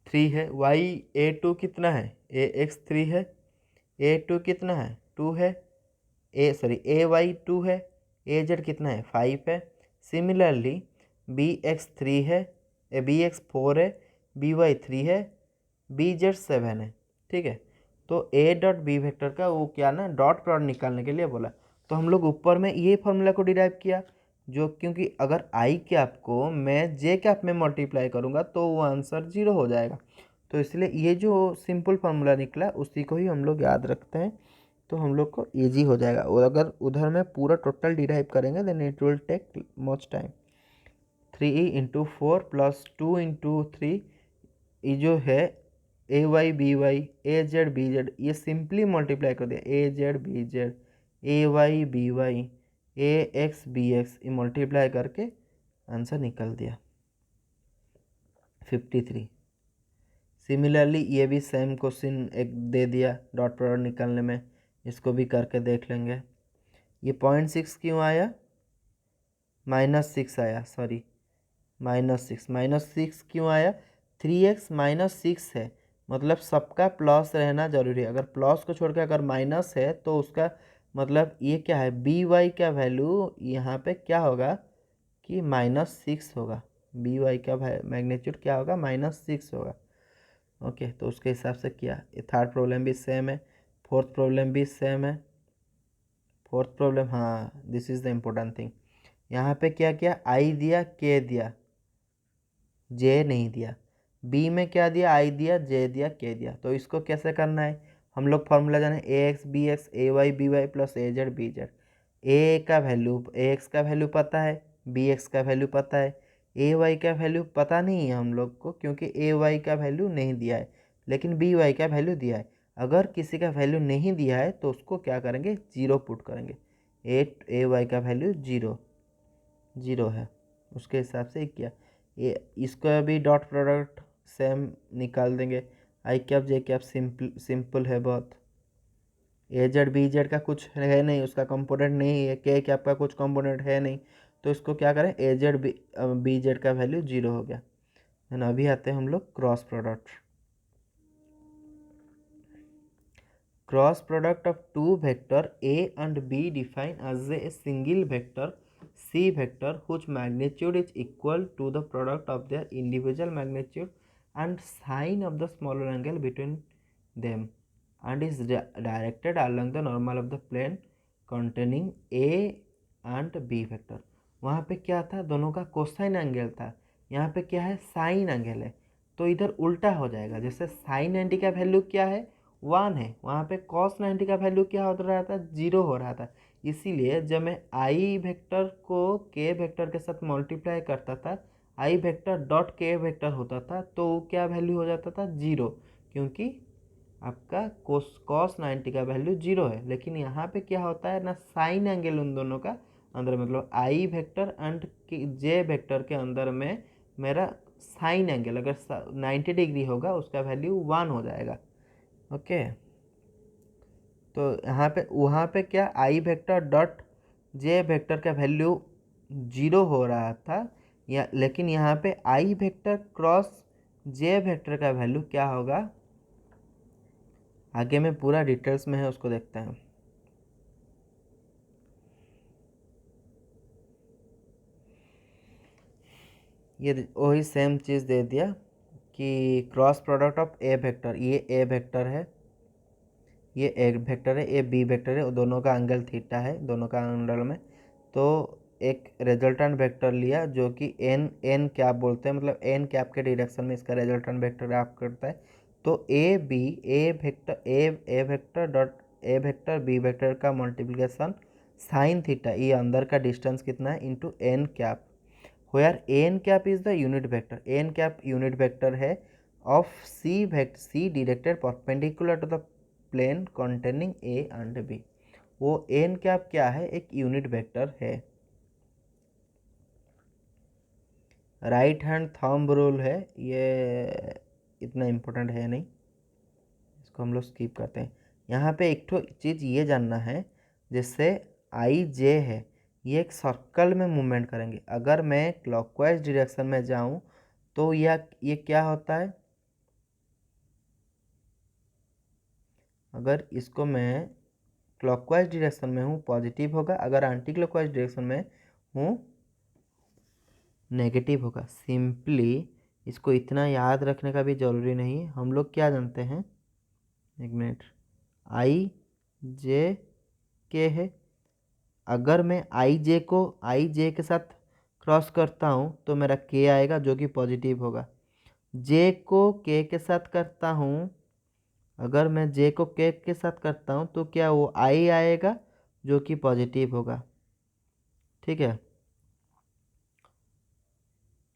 3 है, वाई ए टू कितना है, ए एक्स 3 है, ए टू कितना है, 2 है, ए वाई 2 है, ए जेड कितना है, 5 है। सिमिलरली बी एक्स 3 है, बी एक्स 4 है, बी वाई 3 है, बी जेड 7 है, ठीक है। तो ए डॉट बी वेक्टर का वो क्या ना डॉट प्रोडक्ट निकालने के लिए बोला। तो हम लोग ऊपर में ये फॉर्मूला को डिराइव किया, जो क्योंकि अगर आई कैप को मैं जे कैप में मल्टीप्लाई करूँगा तो वो आंसर जीरो हो जाएगा। तो इसलिए ये जो सिंपल फार्मूला निकला उसी को ही हम लोग याद रखते हैं, तो हम लोग को ईजी हो जाएगा। और अगर उधर में पूरा टोटल डिराइव करेंगे then it will take much time. 3 × 4 plus 2 × 3, ये जो है A y B y A Z B z, ये सिंपली मल्टीप्लाई कर दिया, A Z B z A y B y A x B x, ये multiply करके answer निकल दिया 53। सिमिलरली ये भी सेम क्वेश्चन एक दे दिया डॉट प्रोडक्ट निकालने में, इसको भी करके देख लेंगे। ये 0.6 क्यों आया, -6 आया, सॉरी -6 क्यों आया, 3x -6 है, मतलब सबका प्लस रहना जरूरी है। अगर प्लस को छोड़ के अगर माइनस है तो उसका मतलब ये क्या है, बी वाई का वैल्यू यहाँ पे क्या होगा कि -6 होगा, बी वाई का मैग्नीट्यूड क्या होगा, -6 होगा। ओके, तो उसके हिसाब से किया। ये थर्ड प्रॉब्लम भी सेम है, फोर्थ प्रॉब्लम भी सेम है। फोर्थ प्रॉब्लम, हाँ this is the important thing, यहाँ पे क्या किया, आई दिया, के दिया, जे नहीं दिया। बी में क्या दिया, आई दिया, जे दिया, के दिया। तो इसको कैसे करना है, हम लोग फॉर्मूला जाने, ए x B x A y B y plus A Z B z. ए का वैल्यू, ए एक्स का वैल्यू पता है, बी एक्स का वैल्यू पता है, ए वाई का वैल्यू पता नहीं है हम लोग को, क्योंकि ए वाई का वैल्यू नहीं दिया है, लेकिन बी वाई का वैल्यू दिया है। अगर किसी का वैल्यू नहीं दिया है तो उसको क्या करेंगे, जीरो पुट करेंगे। ए वाई का वैल्यू जीरो है, उसके हिसाब से किया। ये इसका भी डॉट प्रोडक्ट सेम निकाल देंगे। आई कैप जे कैप सिंपल है बहुत। ए जेड बी जेड का कुछ है नहीं, उसका कंपोनेंट नहीं है, के कैप का कुछ कंपोनेंट है नहीं, तो इसको क्या करें, ए जेड बी जेड का वैल्यू जीरो हो गया है ना। अभी आते हैं हम लोग cross product. Cross product of two vector A and B define as a single vector C vector whose magnitude is equal to the product of their individual magnitude and sine of the smaller angle between them and is directed along the normal of the plane containing A and B vector। वहाँ पे क्या था, दोनों का cosine angle था, यहाँ पे क्या है, साइन एंगल है। तो इधर उल्टा हो जाएगा, जैसे साइन 90 का वैल्यू क्या है, 1 है, वहाँ पे कॉस 90 का वैल्यू क्या हो रहा था, 0 हो रहा था। इसीलिए जब मैं आई वेक्टर को के वेक्टर के साथ मल्टीप्लाई करता था, आई वेक्टर डॉट के वेक्टर होता था, तो क्या वैल्यू हो जाता था 0, क्योंकि आपका कॉस 90 का वैल्यू 0 है। लेकिन यहाँ पे क्या होता है ना, साइन एंगल उन दोनों का अंदर, मतलब i vector and j vector के अंदर में मेरा साइन एंगल अगर 90 डिग्री होगा उसका वैल्यू 1 हो जाएगा। ओके, तो यहाँ पे वहाँ पे क्या आई वेक्टर डॉट जे वेक्टर का वैल्यू 0 हो रहा था, या लेकिन यहाँ पे आई वेक्टर क्रॉस जे वेक्टर का वैल्यू क्या होगा, आगे में पूरा डिटेल्स में है, उसको देखते हैं। ये वही सेम चीज़ दे दिया कि cross product of A vector, ये ए वेक्टर है, ये ए वेक्टर है, ये बी वेक्टर है, दोनों का एंगल थीटा है, दोनों का एंगल में। तो एक रिजल्टेंट वेक्टर लिया जो कि एन कैप बोलते हैं, मतलब एन कैप के डायरेक्शन में इसका रिजल्टेंट वेक्टर आप करता है। तो A vector dot A vector B vector का मल्टीप्लिकेशन साइन थीटा, ये अंदर का डिस्टेंस कितना है, into n cap, where n cap is the unit vector, n cap unit vector है of c directed perpendicular to the plane containing a and b। वो n cap क्या है, एक यूनिट वेक्टर है। राइट हैंड थंब रूल है, ये इतना important है नहीं, इसको हम लोग स्किप करते हैं। यहाँ पे एक तो चीज़ ये जानना है, जैसे आई जे है, ये एक सर्कल में मूवमेंट करेंगे। अगर मैं क्लॉकवाइज डायरेक्शन में जाऊँ तो ये क्या होता है, अगर इसको मैं क्लॉकवाइज डायरेक्शन में हूँ पॉजिटिव होगा, अगर एंटी क्लॉकवाइज डायरेक्शन में हूँ नेगेटिव होगा। सिंपली इसको इतना याद रखने का भी ज़रूरी नहीं है, हम लोग क्या जानते हैं, एक मिनट, आई जे के है, अगर मैं आई जे के साथ क्रॉस करता हूँ तो मेरा के आएगा जो कि पॉजिटिव होगा। जे को के के साथ करता हूँ, अगर मैं जे को के के साथ करता हूँ तो क्या वो आई आएगा जो कि पॉजिटिव होगा। ठीक है,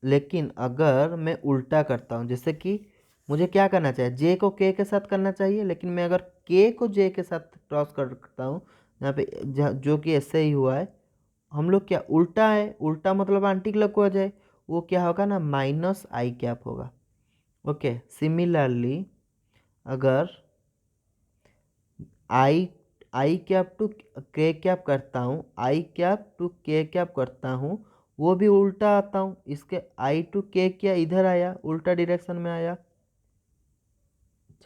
लेकिन अगर मैं उल्टा करता हूँ, जैसे कि मुझे क्या करना चाहिए, जे को के के साथ करना चाहिए, लेकिन मैं अगर के को जे के साथ क्रॉस करता हूँ, यहाँ पे जो कि ऐसे ही हुआ है, हम लोग क्या उल्टा है, उल्टा मतलब एंटी क्लॉकवाइज है, वो क्या होगा ना, माइनस आई कैप होगा। ओके, सिमिलरली अगर आई कैप टू के कैप करता हूँ, आई कैप टू के कैप करता हूँ, वो भी उल्टा आता हूँ, इसके आई टू के क्या इधर आया, उल्टा डायरेक्शन में आया,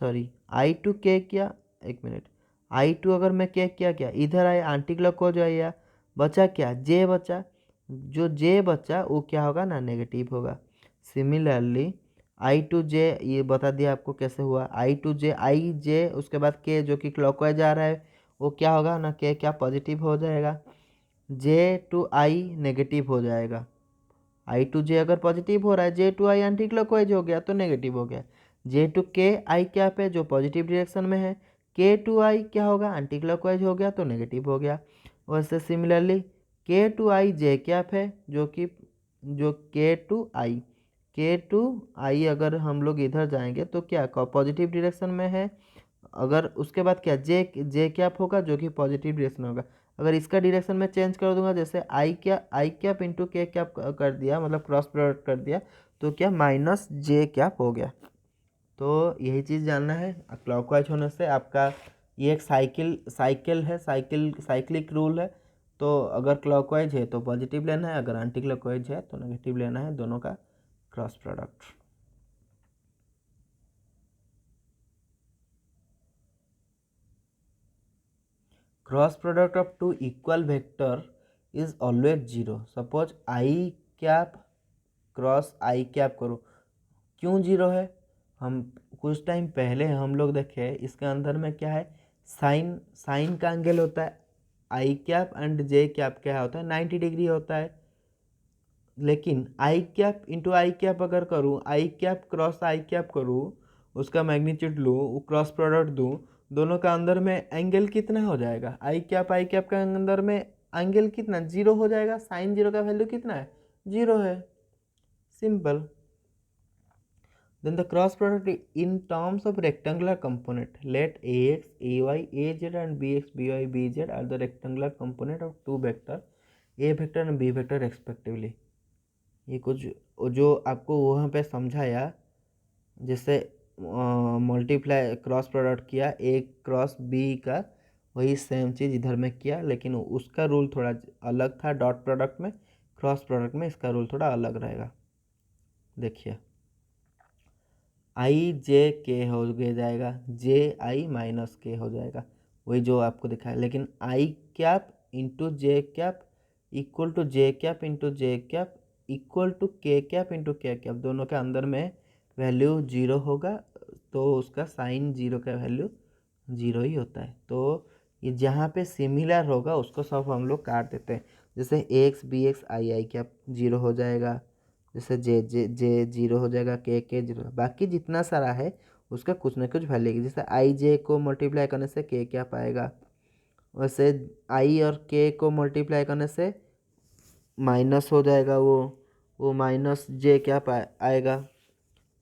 सॉरी आई टू के क्या, एक मिनट, आई टू अगर मैं के क्या इधर आया, एंटी क्लॉकवाइज आया, बचा क्या, जे बचा, जो जे बचा वो क्या होगा ना, नेगेटिव होगा। सिमिलरली आई टू जे, ये बता दिया आपको कैसे हुआ, आई टू जे, आई जे उसके बाद के जो कि क्लॉकवाइज आ रहा है, वो क्या होगा ना, के क्या पॉजिटिव हो जाएगा, जे टू आई नेगेटिव हो जाएगा। आई टू जे अगर पॉजिटिव हो रहा है, जे टू आई एंटी क्लॉकवाइज हो गया तो नेगेटिव हो गया। जे टू के आई क्या पे जो पॉजिटिव डायरेक्शन में है, के टू आई क्या होगा, एंटी क्लॉकवाइज हो गया तो नेगेटिव हो गया। वैसे सिमिलरली के टू आई जे कैप है जो कि जो के टू आई अगर हम लोग इधर जाएंगे तो क्या पॉजिटिव डायरेक्शन में है, अगर उसके बाद क्या जे कैप होगा जो कि पॉजिटिव डायरेक्शन होगा। अगर इसका डायरेक्शन में चेंज कर दूंगा, जैसे आई कैप इंटू के कैप कर दिया, मतलब क्रॉस प्रोडक्ट कर दिया, तो क्या माइनस जे कैप हो गया। तो यही चीज़ जानना है, क्लॉकवाइज होने से आपका ये एक साइकिल है, साइक्लिक रूल है। तो अगर क्लॉकवाइज है तो पॉजिटिव लेना है, अगर एंटी क्लॉकवाइज है तो नेगेटिव लेना है, दोनों का cross product. Cross product of two equal vector is always zero. Suppose I cap cross I cap करो, क्यों जीरो है, हम कुछ टाइम पहले हम लोग देखे इसके अंदर में क्या है, साइन का एंगल होता है, आई कैप एंड जे कैप क्या होता है, 90 डिग्री होता है। लेकिन i cap into I cap अगर करूँ, आई कैप क्रॉस आई कैप करूँ, उसका मैग्नीट्यूड लूँ, क्रॉस प्रोडक्ट दूँ, दोनों का अंदर में एंगल कितना हो जाएगा, आई कैप का अंदर में एंगल कितना, 0 हो जाएगा। साइन 0 का वैल्यू कितना है, 0 है, simple. Then the cross product in terms of rectangular component, let ax, ay, az and bx, by, bz are the rectangular component of two vector a vector and b vector respectively। ये कुछ जो आपको वहाँ पे समझाया, जैसे multiply cross product किया ए cross B का, वही सेम चीज़ इधर में किया, लेकिन उसका रूल थोड़ा अलग था डॉट प्रोडक्ट में। क्रॉस प्रोडक्ट में इसका रूल थोड़ा अलग रहेगा। देखिए आई जे के हो जाएगा, जे आई माइनस के हो जाएगा, वही जो आपको दिखाया। लेकिन i cap into j cap equal to J cap into j cap equal to के कैप इंटू के कैप, दोनों के अंदर में वैल्यू 0 होगा, तो उसका साइन 0 का वैल्यू 0 ही होता है। तो ये जहाँ पे सिमिलर होगा उसको सब हम लोग काट देते हैं। जैसे x B X I cap 0 हो जाएगा, जैसे जे जे जे 0 हो जाएगा, के 0, बाकी जितना सारा है उसका कुछ ना कुछ वैल्यू। जैसे आई जे को मल्टीप्लाई करने से के क्या पाएगा, वैसे आई और के को मल्टीप्लाई करने से माइनस हो जाएगा, वो माइनस जे क्या आएगा।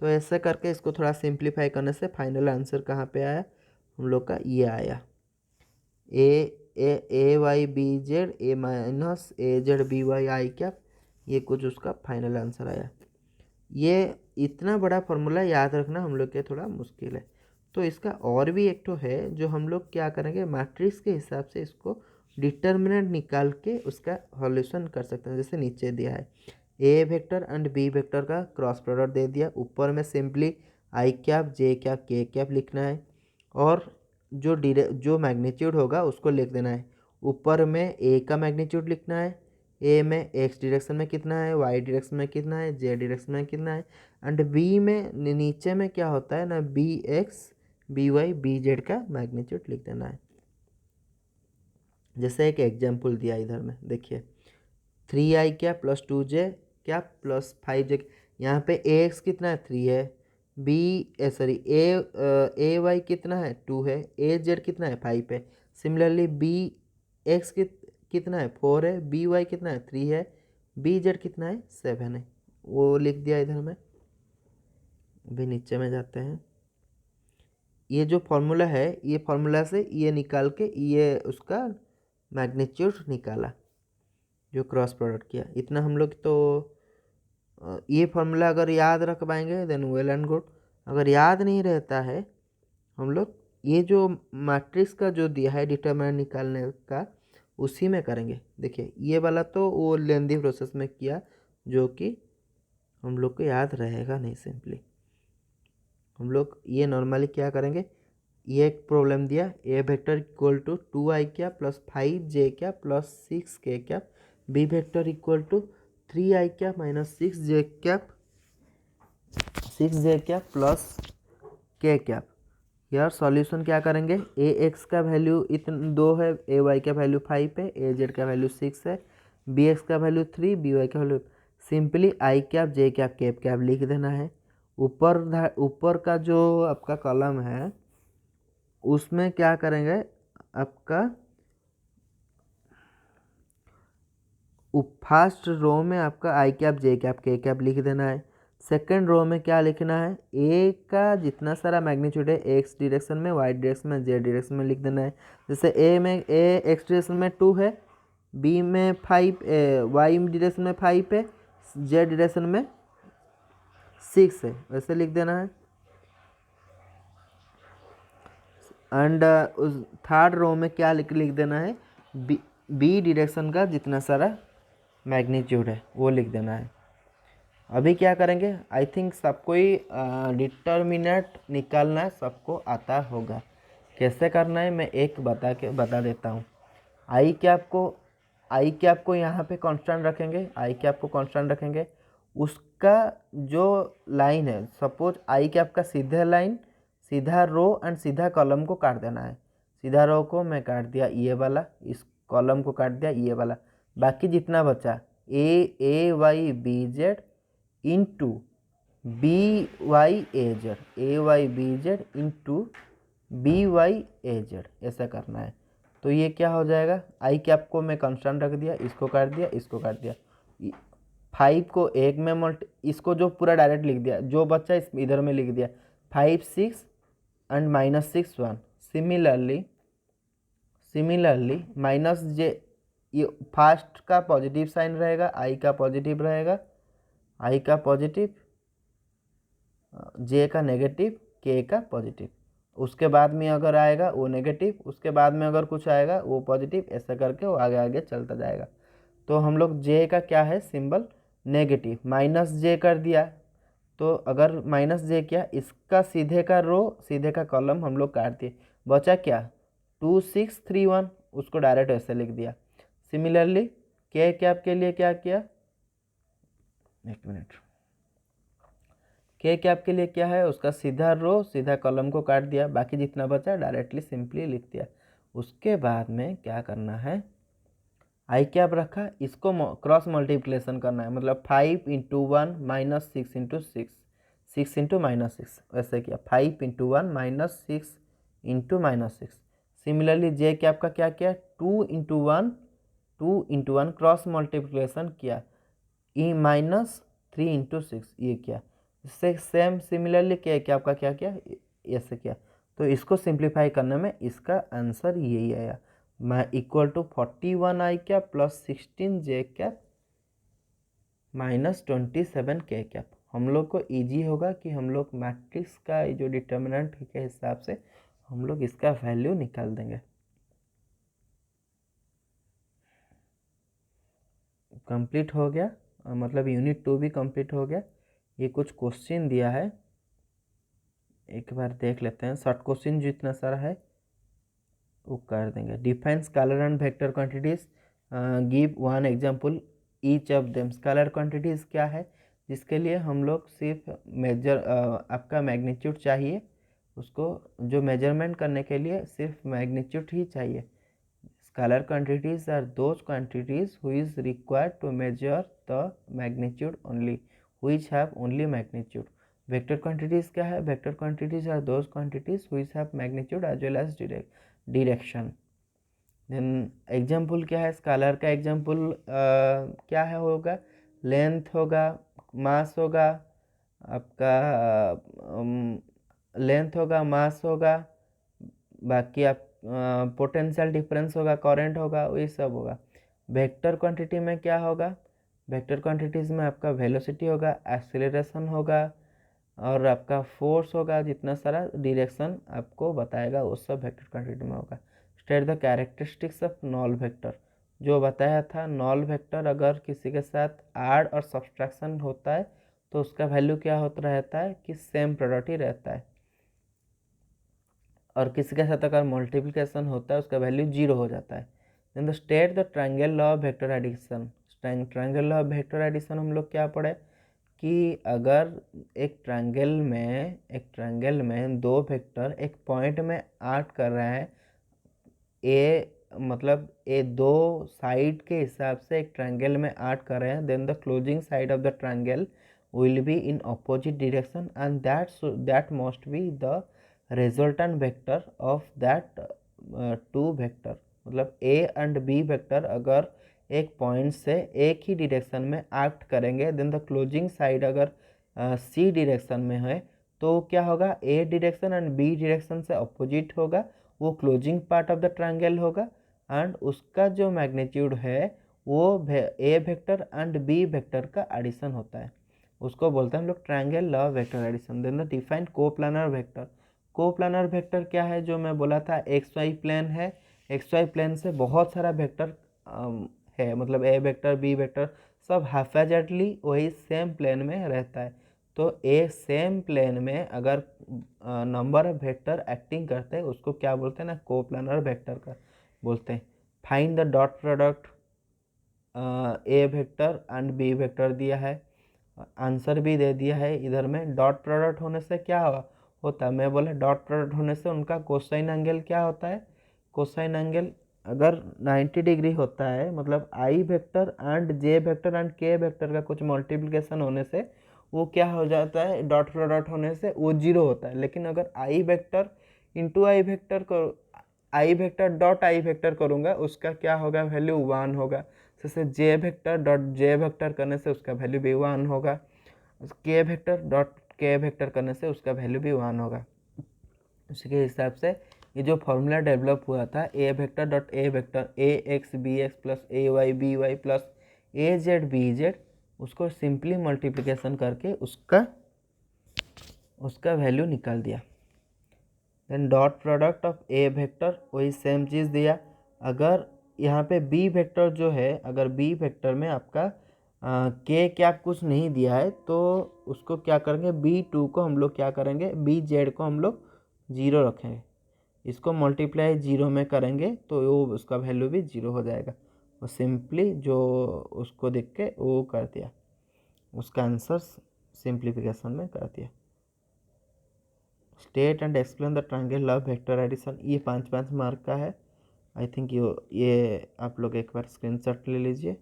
तो ऐसे करके इसको थोड़ा सिंप्लीफाई करने से फाइनल आंसर कहाँ पे आया हम लोग का, ये आया A y B z A minus A Z B y i cap, ये कुछ उसका फाइनल आंसर आया। ये इतना बड़ा फॉर्मूला याद रखना हम लोग के थोड़ा मुश्किल है। तो इसका और भी एक तो है जो हम लोग क्या करेंगे, मैट्रिक्स के हिसाब से इसको डिटर्मिनेंट निकाल के उसका सॉल्यूशन कर सकते हैं। जैसे नीचे दिया है A vector and B vector का क्रॉस प्रोडक्ट दे दिया, ऊपर में simply I cap J cap के कैप लिखना है, और जो मैग्नीट्यूड होगा उसको लिख देना है। ऊपर में ए का मैग्नीट्यूड लिखना है, ए में एक्स डायरेक्शन में कितना है, वाई डायरेक्शन में कितना है, जे डायरेक्शन में कितना है, एंड बी में नीचे में क्या होता है ना, B X B Y B Z का मैग्नीट्यूड लिख देना है। जैसे एक एग्जाम्पल दिया इधर में, देखिए 3i क्या प्लस 2j क्या प्लस 5j, यहाँ पे ए एक्स कितना है 3 है, ए वाई कितना है 2 है, ए जेड कितना है 5 है। सिमिलरली बी एक्स कितना है 4 है, बी वाई कितना है 3 है, बी जेड कितना है 7 है, वो लिख दिया इधर में। अभी नीचे में जाते हैं, ये जो फॉर्मूला है ये फॉर्मूला से ये निकाल के ये उसका मैग्नीट्यूड निकाला जो क्रॉस प्रोडक्ट किया। इतना हम लोग तो ये फॉर्मूला अगर याद रख पाएंगे देन वेल एंड गुड। अगर याद नहीं रहता है हम लोग ये जो मैट्रिक्स का जो दिया है डिटरमिनेंट निकालने का उसी में करेंगे। देखिए ये वाला तो वो लेंदी प्रोसेस में किया जो कि हम लोग को याद रहेगा नहीं। सिंपली हम लोग ये नॉर्मली क्या करेंगे, ये एक प्रॉब्लम दिया ए वेक्टर इक्वल टू 2i क्या प्लस 5j क्या प्लस 6k क्या, B vector equal to 3i क्या माइनस 6j क्या प्लस k क्या। यार सॉल्यूशन क्या करेंगे, ए एक्स का वैल्यू इतना 2 है, ए वाई का वैल्यू 5 है, ए जेड का वैल्यू 6 है, बी एक्स का वैल्यू 3, बी वाई का value, simply I cap J cap cap cap लिख देना है। ऊपर का जो आपका कॉलम है उसमें क्या करेंगे, आपका फर्स्ट रो में आपका आई कैप जे कैप के कैप लिख देना है। सेकंड रो में क्या लिखना है, ए का जितना सारा मैग्नीट्यूड है एक्स डायरेक्शन में, वाई डायरेक्शन में, जेड डायरेक्शन में लिख देना है। जैसे ए एक्स डायरेक्शन में 2 है, बी में 5, वाई डायरेक्शन में 5 है, जेड डायरेक्शन में 6 है, वैसे लिख देना है। एंड उस थर्ड रो में क्या लिख देना है, बी डायरेक्शन का जितना सारा मैग्नीट्यूड है वो लिख देना है। अभी क्या करेंगे, आई थिंक सबको ही डिटर्मिनेंट निकालना सबको आता होगा। कैसे करना है मैं एक बता देता हूँ। आई कैप को यहाँ पे कांस्टेंट रखेंगे, आई कैप को कांस्टेंट रखेंगे। उसका जो लाइन है, सपोज आई कैप का सीधा लाइन, सीधा रो एंड सीधा कॉलम को काट देना है। सीधा रो को मैं काट दिया ये वाला, इस कॉलम को काट दिया ये वाला, बाकी जितना बचा A y B z into B y A z, A y B z into BYAZ ऐसा करना है। तो ये क्या हो जाएगा, आई कैप को मैं कांस्टेंट रख दिया, इसको काट दिया, इसको काट दिया, 5 को 1 में इसको जो पूरा डायरेक्ट लिख दिया, जो बच्चा इस इधर में लिख दिया 5 6 एंड -6 1। सिमिलरली माइनस जे, ये फर्स्ट का पॉजिटिव साइन रहेगा, आई का पॉजिटिव रहेगा, आई का पॉजिटिव, जे का नेगेटिव, के का पॉजिटिव, उसके बाद में अगर आएगा वो नेगेटिव, उसके बाद में अगर कुछ आएगा वो पॉजिटिव, ऐसा करके वो आगे आगे चलता जाएगा। तो हम लोग जे का क्या है सिंबल नेगेटिव, माइनस जे कर दिया, तो अगर माइनस जे किया, इसका सीधे का रो सीधे का कॉलम हम लोग काट दिए, बचा क्या 2 6 3 1, उसको डायरेक्ट ऐसे लिख दिया। सिमिलरली के कैप के लिए क्या किया, एक मिनट, के कैप के लिए क्या है, उसका सीधा रो सीधा कॉलम को काट दिया, बाकी जितना बचा डायरेक्टली सिंपली लिख दिया। उसके बाद में क्या करना है, आई कैप रखा, इसको क्रॉस मल्टीप्लिकेशन करना है, मतलब 5 × 1 -6 × 6, 6 × -6 ऐसे किया, 5 × 1 -6 × -6। सिमिलरली जे कैप का क्या किया, 2 × 1 2 × 1 क्रॉस मल्टीप्लिकेशन किया, ई -3 × 6 ये किया। इससे सेम सिमिलरली के कैप का क्या किया, ऐसे किया। तो इसको सिंप्लीफाई करने में इसका आंसर यही आया, मैं इक्वल टू 41 आई कैप प्लस 16 जे कैप -27 के कैप। हम लोग को इजी होगा कि हम लोग मैट्रिक्स का जो डिटर्मिनेंट के हिसाब से हम लोग इसका वैल्यू निकाल देंगे। कंप्लीट हो गया, मतलब यूनिट 2 भी कंप्लीट हो गया। ये कुछ क्वेश्चन दिया है, एक बार देख लेते हैं। शॉर्ट क्वेश्चन जितना सारा है वो कर देंगे। Define scalar and vector quantities, give one example each of them. Scalar quantities क्या है, जिसके लिए हम लोग सिर्फ मेजर आपका मैग्नीट्यूड चाहिए, उसको जो मेजरमेंट करने के लिए सिर्फ मैग्नीट्यूड ही चाहिए। Scalar quantities are those quantities which is required to measure the magnitude only, which have only magnitude. Vector quantities क्या है, vector quantities are those quantities which have magnitude as well as direction. Then example क्या है, scalar का example क्या है होगा, length होगा, मास होगा, आपका लेंथ होगा, मास होगा, बाकी आप पोटेंशियल डिफरेंस होगा, करंट होगा, ये सब होगा। वेक्टर क्वांटिटी में क्या होगा, वेक्टर क्वांटिटीज़ में आपका वेलोसिटी होगा, एक्सीलरेशन होगा और आपका फोर्स होगा, जितना सारा डायरेक्शन आपको बताएगा वो सब वेक्टर क्वांटिटी में होगा। State the characteristics of knoll vector, जो बताया था नॉल वेक्टर अगर किसी के साथ ऐड और सब्सट्रैक्शन होता है तो उसका वैल्यू क्या होता रहता है कि सेम प्रोडक्ट ही रहता है, और किसी के साथ अगर मल्टीप्लिकेशन होता है उसका वैल्यू 0 हो जाता है। Then the state the triangle law of vector addition. Triangle law of vector addition हम लोग क्या पढ़े कि अगर एक ट्रायंगल में दो वेक्टर एक पॉइंट में ऐड कर रहे हैं, ए मतलब ए दो साइड के हिसाब से एक ट्रायंगल में ऐड कर रहे हैं, then the closing side of the triangle will be in opposite direction and that must be the resultant vector of that two vector. मतलब ए एंड बी वेक्टर अगर एक पॉइंट से एक ही डायरेक्शन में एक्ट करेंगे, देन द क्लोजिंग साइड अगर C direction में है तो क्या होगा, A direction and B direction से अपोजिट होगा, वो closing part of the triangle होगा, एंड उसका जो मैग्नीट्यूड है वो A vector and B vector का एडिशन होता है, उसको बोलते हैं हम लोग triangle law vector addition. Then the define coplanar vector. Coplanar vector क्या है, जो मैं बोला था एक्स वाई प्लेन है, एक्स वाई प्लेन से बहुत सारा वेक्टर है, मतलब ए वेक्टर बी वेक्टर सब हैफेजेडली वही सेम प्लेन में रहता है। तो ए सेम प्लेन में अगर नंबर ऑफ वेक्टर एक्टिंग करते हैं उसको क्या बोलते हैं ना, कोप्लानर वेक्टर का बोलते हैं। Find the dot product A vector and B vector दिया है, आंसर भी दे दिया है इधर में। डॉट प्रोडक्ट होने से क्या होता है, मैं बोला डॉट प्रोडक्ट होने से उनका कोसाइन एंगल क्या होता है, कोसाइन एंगल अगर 90 डिग्री होता है, मतलब i vector and j vector and k vector का कुछ मल्टीप्लिकेशन होने से वो क्या हो जाता है, डॉट प्रोडक्ट होने से वो 0 होता है। लेकिन अगर आई वेक्टर इंटू आई वेक्टर करो, आई वेक्टर डॉट आई वेक्टर करूँगा उसका क्या होगा, वैल्यू 1 होगा। जैसे जे वेक्टर डॉट जे वेक्टर करने से उसका वैल्यू भी 1 होगा। के वेक्टर डॉट के वेक्टर करने से उसका वैल्यू भी 1 होगा। उसके हिसाब से ये जो फॉर्मूला डेवलप हुआ था A vector dot A vector A x B x plus A y B y plus A Z B z, उसको सिंपली मल्टीप्लिकेशन करके उसका वैल्यू निकाल दिया। Then dot product of A vector वही सेम चीज़ दिया। अगर यहाँ पे बी वेक्टर जो है, अगर बी वेक्टर में आपका के क्या कुछ नहीं दिया है तो उसको क्या करेंगे, B2 को हम लोग क्या करेंगे, बी जेड को हम लोग 0 रखेंगे। इसको मल्टीप्लाई 0 में करेंगे तो वो उसका वैल्यू भी 0 हो जाएगा। वो सिंपली जो उसको देख के वो कर दिया, उसका आंसर सिंप्लीफिकेशन में कर दिया। State and explain the triangle of vector addition, ये 5-5 मार्क का है। आई थिंक ये आप लोग एक बार स्क्रीनशॉट ले लीजिए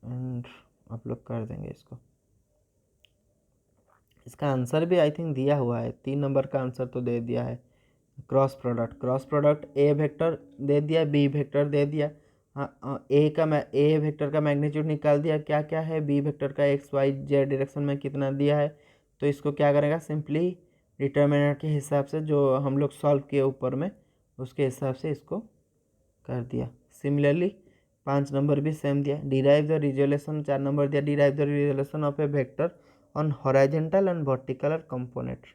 एंड आप लोग कर देंगे इसको। इसका आंसर भी आई थिंक दिया हुआ है, 3 नंबर का आंसर तो दे दिया है। क्रॉस प्रोडक्ट ए वेक्टर दे दिया, बी वेक्टर दे दिया। हाँ, ए वेक्टर का मैग्नीट्यूड निकाल दिया, क्या क्या है, बी वेक्टर का एक्स वाई जेड डायरेक्शन में कितना दिया है। तो इसको क्या करेगा, सिंपली डिटर्मिनेंट के हिसाब से जो हम लोग सॉल्व किए ऊपर में, उसके हिसाब से इसको कर दिया। सिमिलरली 5 नंबर भी सेम दिया। डिराइव द रिजोल्यूशन, 4 नंबर दिया, derive the resolution of A vector on horizontal and vertical component.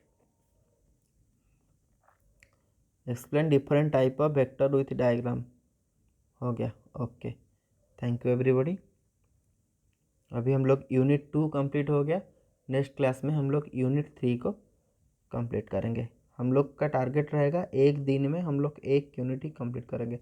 Explain different type of vector with diagram. हो गया, ओके, थैंक यू एवरीबॉडी। अभी हम लोग यूनिट 2 कंप्लीट हो गया। नेक्स्ट क्लास में हम लोग यूनिट 3 को कंप्लीट करेंगे। हम लोग का टारगेट रहेगा एक दिन में हम लोग एक यूनिट ही कंप्लीट करेंगे,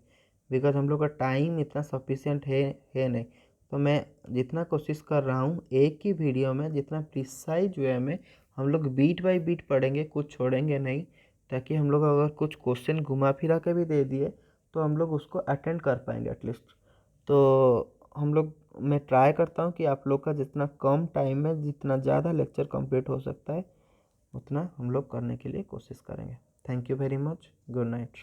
बिकॉज हम लोग का टाइम इतना सफिशिएंट है नहीं। तो मैं जितना कोशिश कर रहा हूँ एक ही वीडियो में जितना प्रिसाइज वे में हम लोग बीट बाय बीट पढ़ेंगे, कुछ छोड़ेंगे नहीं, ताकि हम लोग अगर कुछ क्वेश्चन घुमा फिरा के भी दे दिए तो हम लोग उसको अटेंड कर पाएंगे एटलीस्ट। तो हम लोग, मैं ट्राई करता हूँ कि आप लोग का जितना कम टाइम में जितना ज़्यादा लेक्चर कंप्लीट हो सकता है उतना हम लोग करने के लिए कोशिश करेंगे। Thank you very much, good night.